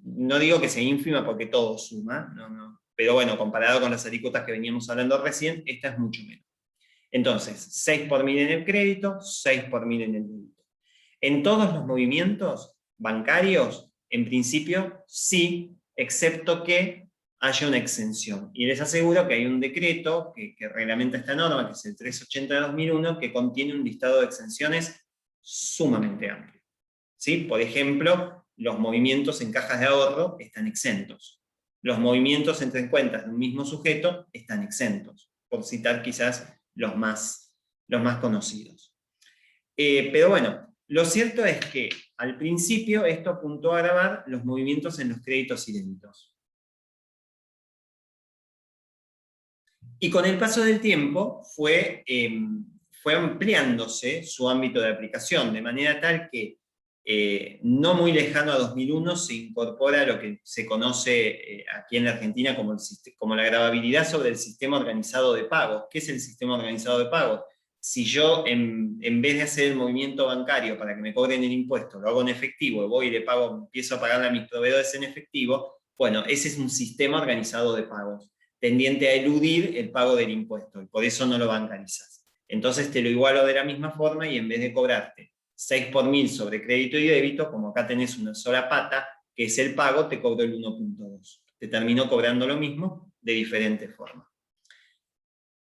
no digo que sea ínfima porque todo suma, no. Pero bueno, comparado con las alícuotas que veníamos hablando recién, esta es mucho menos. Entonces, 6 por 1000 en el crédito, 6 por 1000 en el débito. En todos los movimientos bancarios, en principio, sí, excepto que haya una exención. Y les aseguro que hay un decreto que reglamenta esta norma, que es el 380 de 2001, que contiene un listado de exenciones sumamente amplio. ¿Sí? Por ejemplo, los movimientos en cajas de ahorro están exentos. Los movimientos entre cuentas de un mismo sujeto están exentos, por citar quizás los más conocidos. Pero bueno, lo cierto es que al principio esto apuntó a grabar los movimientos en los créditos y débitos. Y con el paso del tiempo fue ampliándose su ámbito de aplicación, de manera tal que no muy lejano a 2001 se incorpora lo que se conoce aquí en la Argentina como la gravabilidad sobre el sistema organizado de pagos. ¿Qué es el sistema organizado de pagos? Si yo, en vez de hacer el movimiento bancario para que me cobren el impuesto, lo hago en efectivo, y voy y le pago, empiezo a pagarle a mis proveedores en efectivo, bueno, ese es un sistema organizado de pagos, tendiente a eludir el pago del impuesto, y por eso no lo bancarizas. Entonces te lo igualo de la misma forma, y en vez de cobrarte 6 por 1000 sobre crédito y débito, como acá tenés una sola pata, que es el pago, te cobro el 1.2. Te terminó cobrando lo mismo de diferente forma.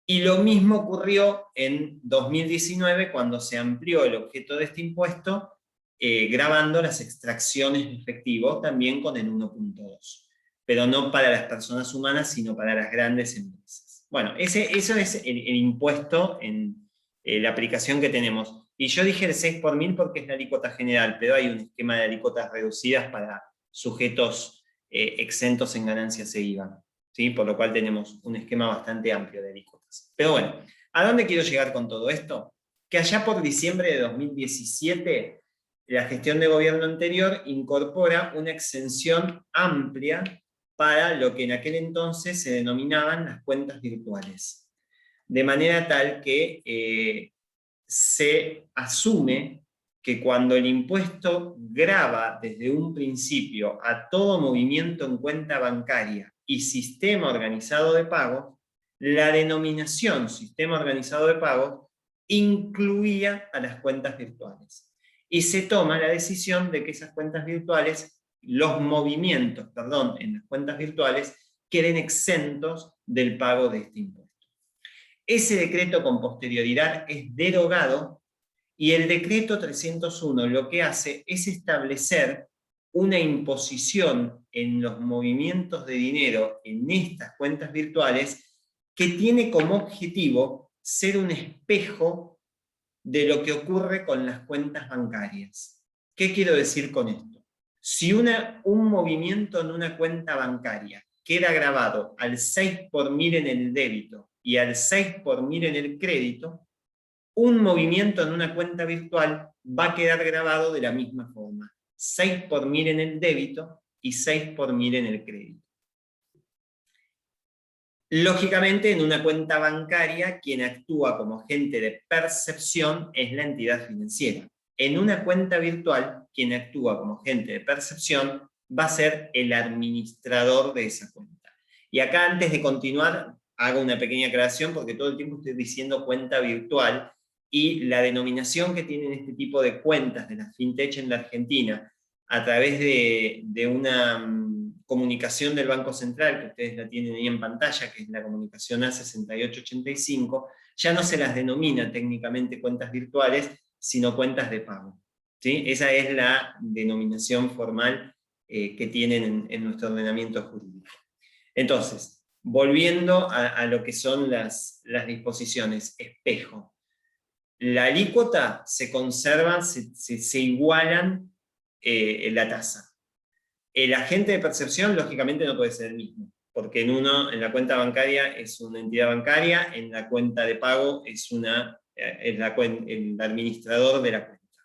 Y lo mismo ocurrió en 2019 cuando se amplió el objeto de este impuesto, gravando las extracciones de efectivo también con el 1.2. Pero no para las personas humanas, sino para las grandes empresas. Bueno, eso es el impuesto en la aplicación que tenemos. Y yo dije el 6 por 1000 porque es la alícuota general, pero hay un esquema de alícuotas reducidas para sujetos exentos en ganancias e IVA. ¿Sí? Por lo cual tenemos un esquema bastante amplio de alícuotas. Pero bueno, ¿a dónde quiero llegar con todo esto? Que allá por diciembre de 2017, la gestión de gobierno anterior incorpora una exención amplia para lo que en aquel entonces se denominaban las cuentas virtuales. De manera tal que se asume que cuando el impuesto grava desde un principio a todo movimiento en cuenta bancaria y sistema organizado de pagos, la denominación sistema organizado de pagos incluía a las cuentas virtuales. Y se toma la decisión de que esas cuentas virtuales, los movimientos, en las cuentas virtuales, queden exentos del pago de este impuesto. Ese decreto con posterioridad es derogado, y el decreto 301 lo que hace es establecer una imposición en los movimientos de dinero en estas cuentas virtuales que tiene como objetivo ser un espejo de lo que ocurre con las cuentas bancarias. ¿Qué quiero decir con esto? Si un movimiento en una cuenta bancaria queda grabado al 6 por 1000 en el débito y al 6 por 1000 en el crédito, un movimiento en una cuenta virtual va a quedar grabado de la misma forma. 6 por 1000 en el débito y 6 por 1000 en el crédito. Lógicamente, en una cuenta bancaria, quien actúa como agente de percepción es la entidad financiera. En una cuenta virtual, quien actúa como agente de percepción va a ser el administrador de esa cuenta. Y acá, antes de continuar, hago una pequeña aclaración porque todo el tiempo estoy diciendo cuenta virtual, y la denominación que tienen este tipo de cuentas de la fintech en la Argentina a través de una comunicación del Banco Central, que ustedes la tienen ahí en pantalla, que es la comunicación A6885, ya no se las denomina técnicamente cuentas virtuales, sino cuentas de pago. ¿Sí? Esa es la denominación formal que tienen en nuestro ordenamiento jurídico. Entonces, volviendo a lo que son las disposiciones, espejo. La alícuota se conserva, se igualan la tasa. El agente de percepción, lógicamente, no puede ser el mismo, porque en la cuenta bancaria es una entidad bancaria, en la cuenta de pago es el administrador de la cuenta.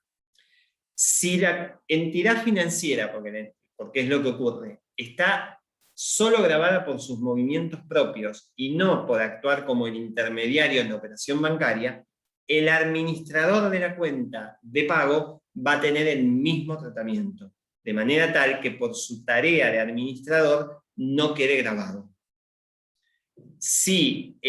Si la entidad financiera, porque es lo que ocurre, está solo grabada por sus movimientos propios y no por actuar como el intermediario en la operación bancaria, el administrador de la cuenta de pago va a tener el mismo tratamiento, de manera tal que por su tarea de administrador no quede grabado. Si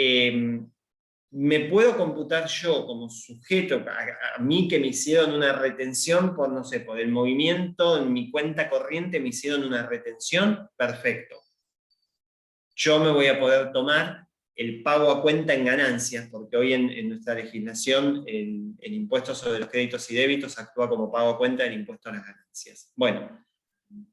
me puedo computar yo como sujeto, a mí que me hicieron una retención por, no sé, por el movimiento en mi cuenta corriente me hicieron una retención, perfecto. Yo me voy a poder tomar el pago a cuenta en ganancias, porque hoy en nuestra legislación el impuesto sobre los créditos y débitos actúa como pago a cuenta del impuesto a las ganancias. Bueno,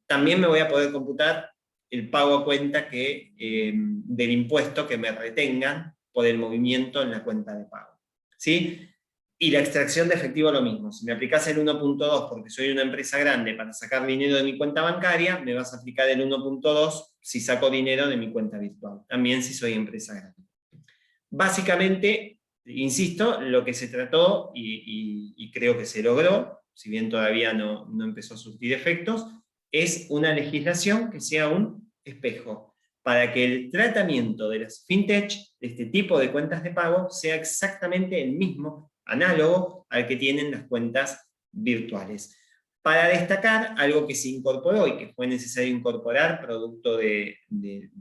también me voy a poder computar el pago a cuenta del impuesto que me retengan por el movimiento en la cuenta de pago. ¿Sí? Y la extracción de efectivo lo mismo. Si me aplicás el 1.2 porque soy una empresa grande para sacar dinero de mi cuenta bancaria, me vas a aplicar el 1.2 si saco dinero de mi cuenta virtual. También si soy empresa grande. Básicamente, insisto, lo que se trató, y creo que se logró, si bien todavía no empezó a surtir efectos, es una legislación que sea un espejo, para que el tratamiento de las fintech, de este tipo de cuentas de pago, sea exactamente el mismo, análogo al que tienen las cuentas virtuales. Para destacar algo que se incorporó y que fue necesario incorporar producto de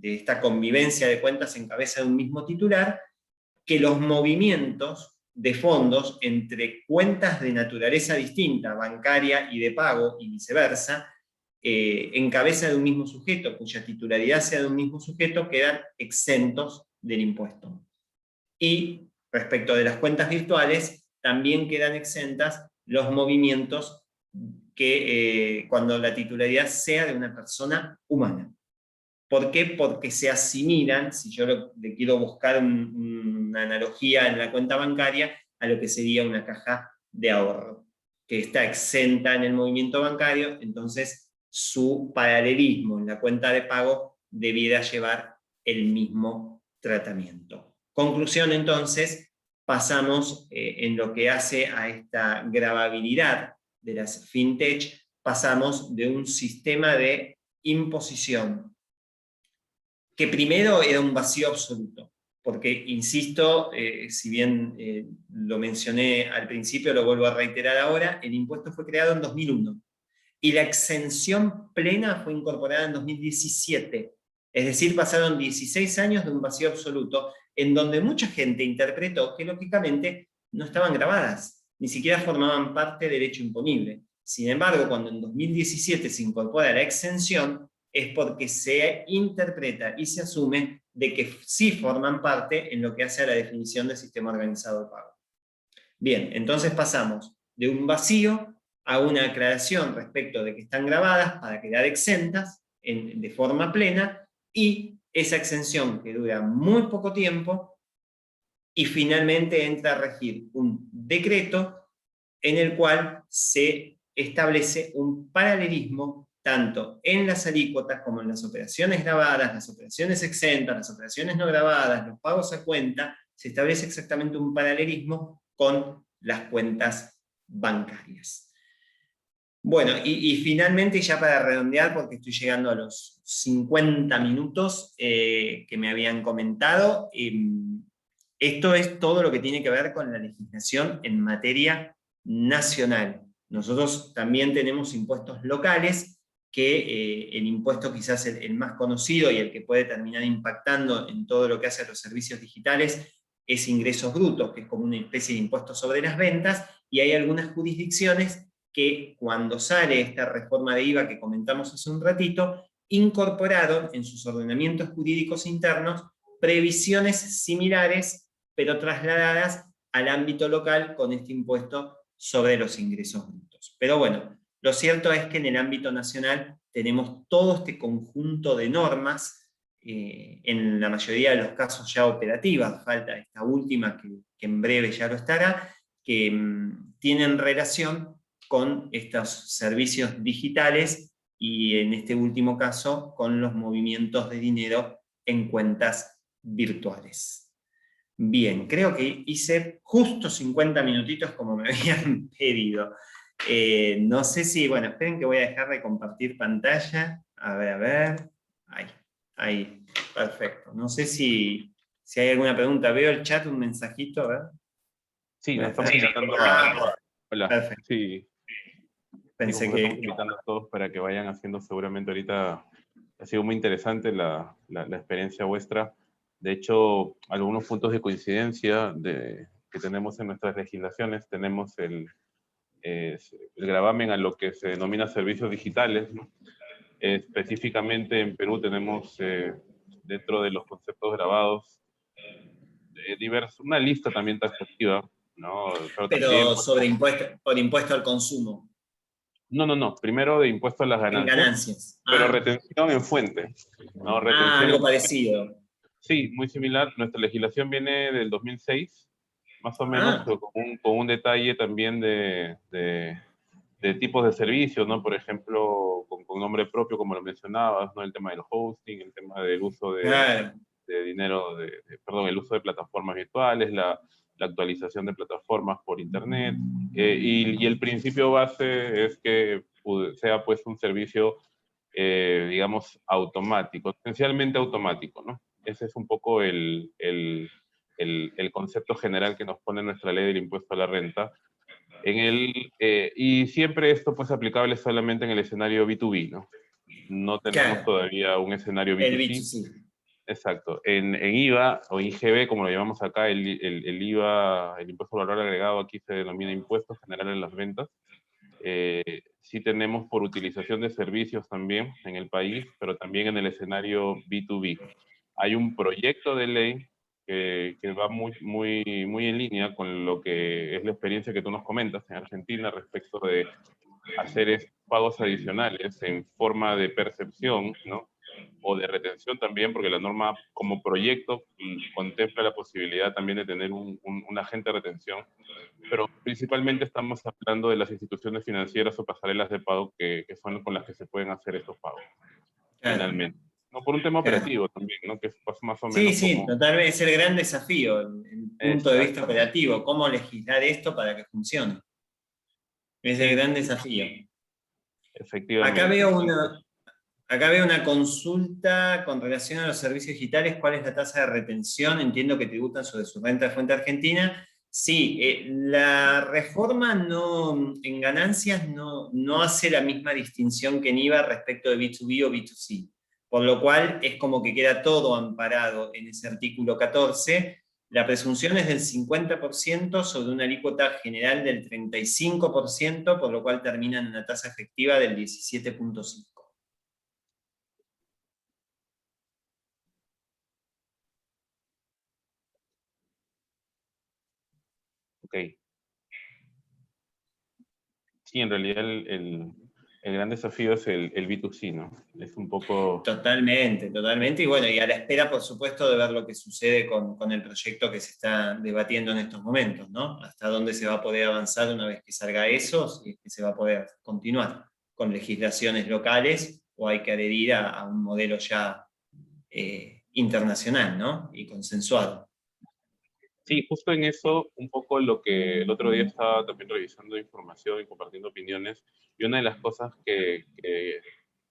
esta convivencia de cuentas en cabeza de un mismo titular, que los movimientos de fondos entre cuentas de naturaleza distinta, bancaria y de pago y viceversa, en cabeza de un mismo sujeto, cuya titularidad sea de un mismo sujeto, quedan exentos del impuesto. Y respecto de las cuentas virtuales, también quedan exentas los movimientos que cuando la titularidad sea de una persona humana. ¿Por qué? Porque se asimilan, si yo le quiero buscar una analogía en la cuenta bancaria, a lo que sería una caja de ahorro, que está exenta en el movimiento bancario, entonces su paralelismo en la cuenta de pago debiera llevar el mismo tratamiento. Conclusión entonces, pasamos en lo que hace a esta gravabilidad de las fintech, pasamos de un sistema de imposición que primero era un vacío absoluto, porque, insisto, si bien lo mencioné al principio, lo vuelvo a reiterar ahora, el impuesto fue creado en 2001, y la exención plena fue incorporada en 2017, es decir, pasaron 16 años de un vacío absoluto, en donde mucha gente interpretó que lógicamente no estaban grabadas, ni siquiera formaban parte del hecho imponible. Sin embargo, cuando en 2017 se incorpora la exención, es porque se interpreta y se asume de que sí forman parte en lo que hace a la definición del sistema organizado de pago. Bien, entonces pasamos de un vacío a una aclaración respecto de que están grabadas para quedar exentas de forma plena, y esa exención que dura muy poco tiempo, y finalmente entra a regir un decreto en el cual se establece un paralelismo tanto en las alícuotas como en las operaciones grabadas, las operaciones exentas, las operaciones no grabadas, los pagos a cuenta, se establece exactamente un paralelismo con las cuentas bancarias. Bueno, y finalmente, ya para redondear, porque estoy llegando a los 50 minutos que me habían comentado, esto es todo lo que tiene que ver con la legislación en materia nacional. Nosotros también tenemos impuestos locales, que el impuesto quizás el más conocido y el que puede terminar impactando en todo lo que hace a los servicios digitales es ingresos brutos, que es como una especie de impuesto sobre las ventas, y hay algunas jurisdicciones que, cuando sale esta reforma de IVA que comentamos hace un ratito, incorporaron en sus ordenamientos jurídicos internos previsiones similares, pero trasladadas al ámbito local con este impuesto sobre los ingresos brutos. Pero bueno, lo cierto es que en el ámbito nacional tenemos todo este conjunto de normas, en la mayoría de los casos ya operativas, falta esta última que en breve ya lo estará, que tienen relación con estos servicios digitales, y en este último caso con los movimientos de dinero en cuentas virtuales. Bien, creo que hice justo 50 minutitos como me habían pedido. No sé si, bueno, esperen que voy a dejar de compartir pantalla. A ver. Ahí, perfecto. No sé si hay alguna pregunta. Veo el chat, un mensajito, a ver. Sí, nos estamos invitando Hola. Perfecto. Sí. Pensé Estamos que... invitando a todos para que vayan haciendo, seguramente ahorita ha sido muy interesante la experiencia vuestra. De hecho, algunos puntos de coincidencia que tenemos en nuestras legislaciones, tenemos el gravamen a lo que se denomina servicios digitales, ¿no? Específicamente en Perú tenemos dentro de los conceptos grabados una lista también taxativa, ¿no? Pero por impuesto al consumo. No. Primero de impuesto a las ganancias. En ganancias. Pero retención en fuente. ¿No? Algo parecido. Sí, muy similar. Nuestra legislación viene del 2006, más o menos, pero con un detalle también de tipos de servicios, ¿no? Por ejemplo, con nombre propio, como lo mencionabas, ¿no? El tema del hosting, el tema del uso de dinero, perdón, el uso de plataformas virtuales, la actualización de plataformas por Internet, y el principio base es que sea pues un servicio, digamos, automático, esencialmente automático, ¿no? Ese es un poco el concepto general que nos pone nuestra ley del impuesto a la renta. Y siempre esto pues aplicable solamente en el escenario B2B, ¿no? No tenemos Claro, todavía un escenario el B2C. B2C. Exacto. En IVA o IGB, como lo llamamos acá, el IVA, el impuesto al valor agregado, aquí se denomina impuesto general en las ventas. Sí tenemos por utilización de servicios también en el país, pero también en el escenario B2B. Hay un proyecto de ley que va muy en línea con lo que es la experiencia que tú nos comentas en Argentina respecto de hacer pagos adicionales en forma de percepción, ¿no? O de retención también, porque la norma como proyecto contempla la posibilidad también de tener un agente de retención, pero principalmente estamos hablando de las instituciones financieras o pasarelas de pago que son con las que se pueden hacer estos pagos, Claro, finalmente. No por un tema claro. operativo también, ¿no? Que es más o Sí, menos sí, como... totalmente, es el gran desafío, el punto de vista Exacto, operativo, cómo legislar esto para que funcione. Es el sí, gran desafío. Acá efectivamente. veo Entonces, una, acá veo una consulta con relación a los servicios digitales. ¿Cuál es la tasa de retención? Entiendo que tributan sobre su renta de fuente argentina. Sí, la reforma en ganancias no hace la misma distinción que en IVA respecto de B2B o B2C, por lo cual es como que queda todo amparado en ese artículo 14. La presunción es del 50% sobre una alícuota general del 35%, por lo cual termina en una tasa efectiva del 17.5%. ok. Sí, en realidad el gran desafío es el B2C, ¿no? Es un poco... Totalmente, totalmente. Y bueno, y a la espera, por supuesto, de ver lo que sucede con el proyecto que se está debatiendo en estos momentos, ¿no? Hasta dónde se va a poder avanzar una vez que salga eso, si es que se va a poder continuar con legislaciones locales o hay que adherir a un modelo ya internacional, ¿no? Y consensuado. Sí, justo en eso, un poco lo que el otro día estaba también revisando información y compartiendo opiniones, y una de las cosas que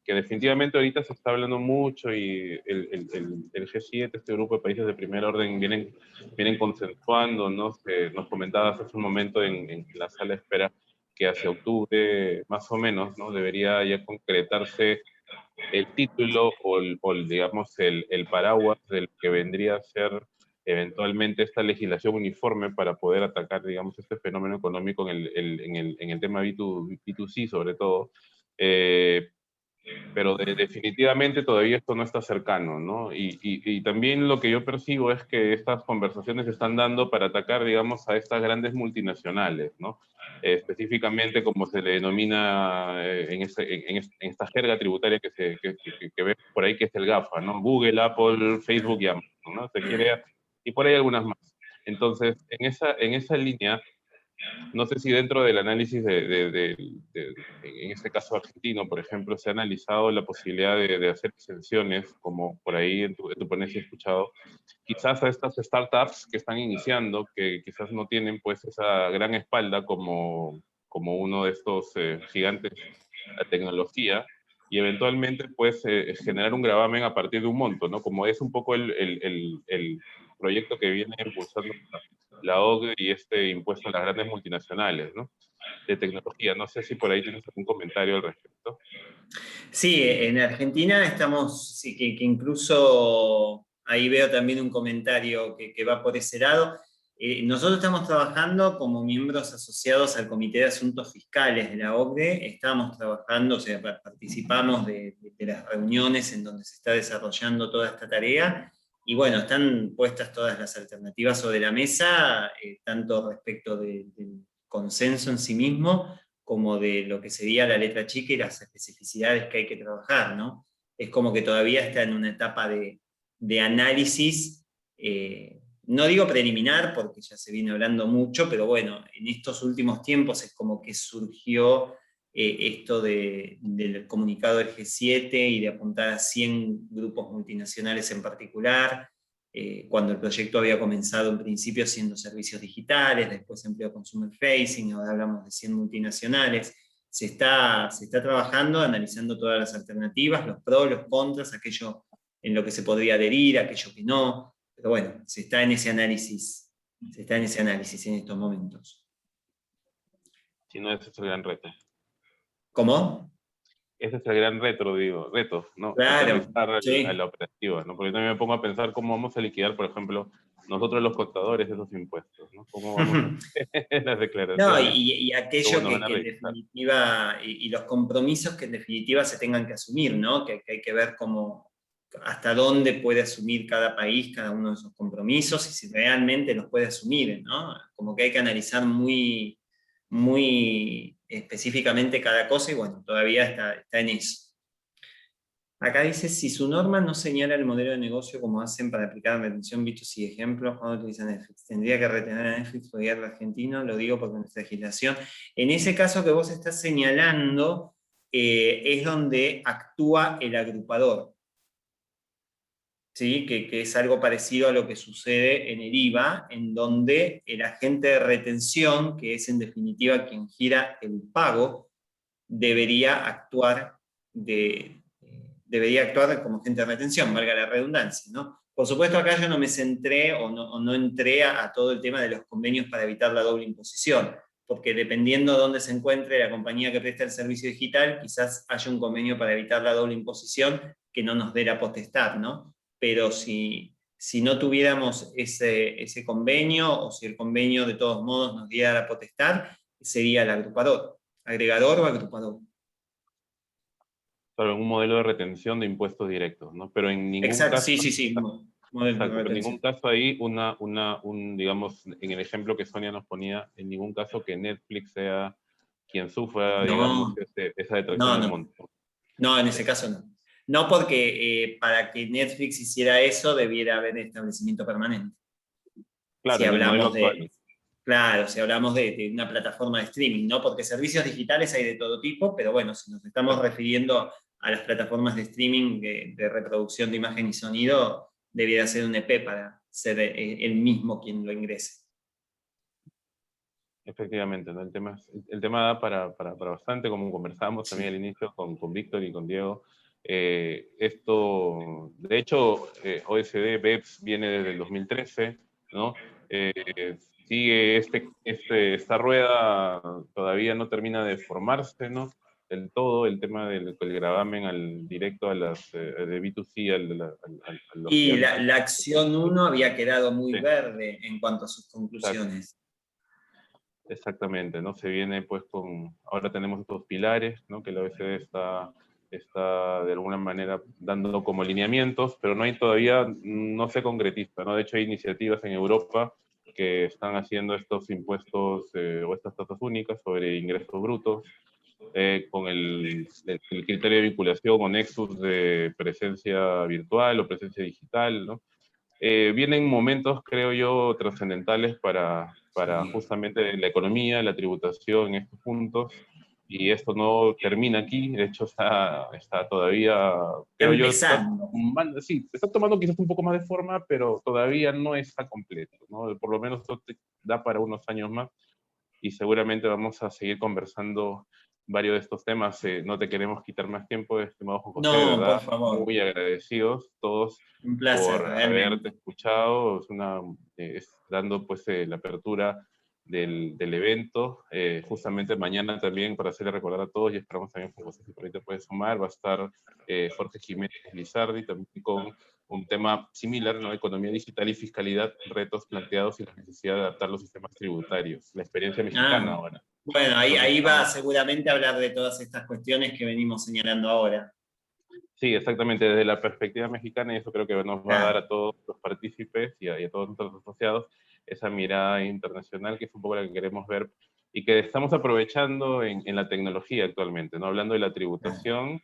definitivamente ahorita se está hablando mucho y el G7, este grupo de países de primer orden, vienen consensuando, ¿no? Nos comentabas hace un momento en la sala de espera que hacia octubre, más o menos, ¿no? Debería ya concretarse el título digamos, el paraguas del que vendría a ser eventualmente esta legislación uniforme para poder atacar, digamos, este fenómeno económico en el tema B2C sobre todo. Pero definitivamente todavía esto no está cercano, ¿no? Y también lo que yo percibo es que estas conversaciones se están dando para atacar, digamos, a estas grandes multinacionales, ¿no? Específicamente como se le denomina en esta jerga tributaria que ves por ahí, que es el GAFA, ¿no? Google, Apple, Facebook y Amazon, ¿no? Y por ahí algunas más. Entonces, en esa línea, no sé si dentro del análisis en este caso argentino, por ejemplo, se ha analizado la posibilidad de hacer exenciones, como por ahí en tu ponencia he escuchado, quizás a estas startups que están iniciando, que quizás no tienen pues esa gran espalda como uno de estos gigantes de la tecnología, y eventualmente pues generar un gravamen a partir de un monto, ¿no? Como es un poco el proyecto que viene impulsando la OCDE y este impuesto a las grandes multinacionales, ¿no? De tecnología. No sé si por ahí tienes algún comentario al respecto. Sí, en Argentina estamos, sí, que incluso ahí veo también un comentario que va por ese lado. Nosotros estamos trabajando como miembros asociados al Comité de Asuntos Fiscales de la OCDE, estamos trabajando, o sea, participamos de las reuniones en donde se está desarrollando toda esta tarea, y bueno, están puestas todas las alternativas sobre la mesa, tanto respecto del consenso en sí mismo, como de lo que sería la letra chica y las especificidades que hay que trabajar, ¿no? Es como que todavía está en una etapa de análisis, no digo preliminar, porque ya se viene hablando mucho, pero bueno, en estos últimos tiempos es como que surgió esto del comunicado del G7 y de apuntar a 100 grupos multinacionales en particular, cuando el proyecto había comenzado en principio siendo servicios digitales, después empleó consumer facing, ahora hablamos de 100 multinacionales. Se está trabajando, analizando todas las alternativas, los pros, los contras, aquello en lo que se podría adherir, aquello que no, pero bueno, se está en ese análisis en estos momentos. Si no, ese es el gran reto. ¿Cómo? Ese es el gran reto, ¿no? Claro, Aterrizar sí. a la operativa, ¿no? Porque también me pongo a pensar cómo vamos a liquidar, por ejemplo, nosotros los contadores esos impuestos, ¿no? ¿Cómo vamos a hacer las No, declaraciones? y aquello ¿Cómo nos van a que en revisar? definitiva, y los compromisos que en definitiva se tengan que asumir, ¿no? Que hay que ver cómo, hasta dónde puede asumir cada país cada uno de esos compromisos y si realmente los puede asumir, ¿no? Como que hay que analizar muy, muy específicamente cada cosa y bueno, todavía está en eso. Acá dice, si su norma no señala el modelo de negocio como hacen para aplicar retención, vistos y ejemplos, cuando utilizan Netflix, tendría que retener a Netflix por guiar al argentino, lo digo porque nuestra legislación. En ese caso que vos estás señalando, es donde actúa el agrupador, ¿sí? Que es algo parecido a lo que sucede en el IVA, en donde el agente de retención, que es en definitiva quien gira el pago, debería actuar como agente de retención, valga la redundancia, ¿no? Por supuesto, acá yo no me centré o no entré a todo el tema de los convenios para evitar la doble imposición, porque dependiendo de dónde se encuentre la compañía que presta el servicio digital, quizás haya un convenio para evitar la doble imposición que no nos dé la potestad, ¿no? Pero si no tuviéramos ese convenio, o si el convenio de todos modos nos diera la potestad, sería el agrupador, agregador o agrupador. Sobre un modelo de retención de impuestos directos, ¿no? Pero en ningún Exacto, caso... sí. Modelo de Exacto, pero en ningún retención. caso ahí, digamos, en el ejemplo que Sonia nos ponía, en ningún caso que Netflix sea quien sufra, digamos, No, esa detracción del no. monto. No, en ese caso no. No porque para que Netflix hiciera eso debiera haber establecimiento permanente. Claro, Si en el modelo hablamos actual. claro, si hablamos de una plataforma de streaming, ¿no? Porque servicios digitales hay de todo tipo, pero bueno, si nos estamos refiriendo a las plataformas de streaming de reproducción de imagen y sonido, debiera ser un EP para ser el mismo quien lo ingrese. Efectivamente, ¿no? El tema da para bastante, como conversábamos también al inicio con Víctor y con Diego. Esto, de hecho, OECD BEPS viene desde el 2013, ¿no? Sigue esta rueda, todavía no termina de formarse, ¿no? Del todo, el tema del gravamen directo a las de B2C a los Y que la acción 1 había quedado muy sí, verde en cuanto a sus exacto. conclusiones. Exactamente, ¿no? Se viene pues ahora tenemos estos pilares, ¿no? Que la OECD está de alguna manera dando como lineamientos, pero no se concretiza, ¿no? De hecho hay iniciativas en Europa que están haciendo estos impuestos o estas tasas únicas sobre ingresos brutos, con el criterio de vinculación o nexus de presencia virtual o presencia digital, ¿no? Vienen momentos, creo yo, trascendentales para justamente la economía, la tributación en estos puntos, y esto no termina aquí, de hecho está todavía, Está creo yo, empezando. sí, está tomando quizás un poco más de forma, pero todavía no está completo, ¿no? Por lo menos esto da para unos años más, y seguramente vamos a seguir conversando varios de estos temas. No te queremos quitar más tiempo, estimado Juan José, de No, por verdad, favor. muy agradecidos todos Un placer, por haberte realmente. escuchado, dando pues la apertura del evento. Justamente mañana también, para hacerle recordar a todos, y esperamos también, Juan José, si por ahí te puedes sumar, va a estar Jorge Jiménez Lizardi, también con un tema similar, ¿no? Economía digital y fiscalidad, retos planteados y la necesidad de adaptar los sistemas tributarios, la experiencia mexicana ahora. Bueno, Entonces, ahí va seguramente a hablar de todas estas cuestiones que venimos señalando ahora. sí, exactamente, desde la perspectiva mexicana, y eso creo que nos va a dar a todos los partícipes y a todos nuestros asociados esa mirada internacional, que es un poco la que queremos ver y que estamos aprovechando en la tecnología actualmente, ¿no? Hablando de la tributación,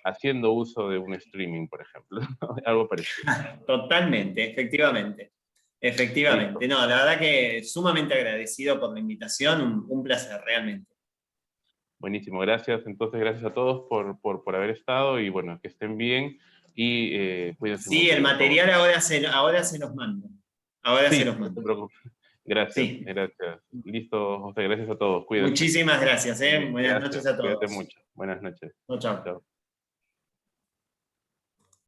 haciendo uso de un streaming, por ejemplo, algo parecido. Totalmente, efectivamente. Listo. Efectivamente. No, la verdad que sumamente agradecido por la invitación, un placer, realmente. Buenísimo, gracias. Entonces, gracias a todos por haber estado y bueno, que estén bien. y cuídense Sí, mucho, el por favor. material ahora se los mando. Ahora Sí, se los no mando. te preocupes. Gracias, Sí. gracias. Listo, José, gracias a todos. Cuídense. Muchísimas gracias. Buenas Gracias, noches a cuídate todos. mucho. Buenas noches. Chao, chao. Chao.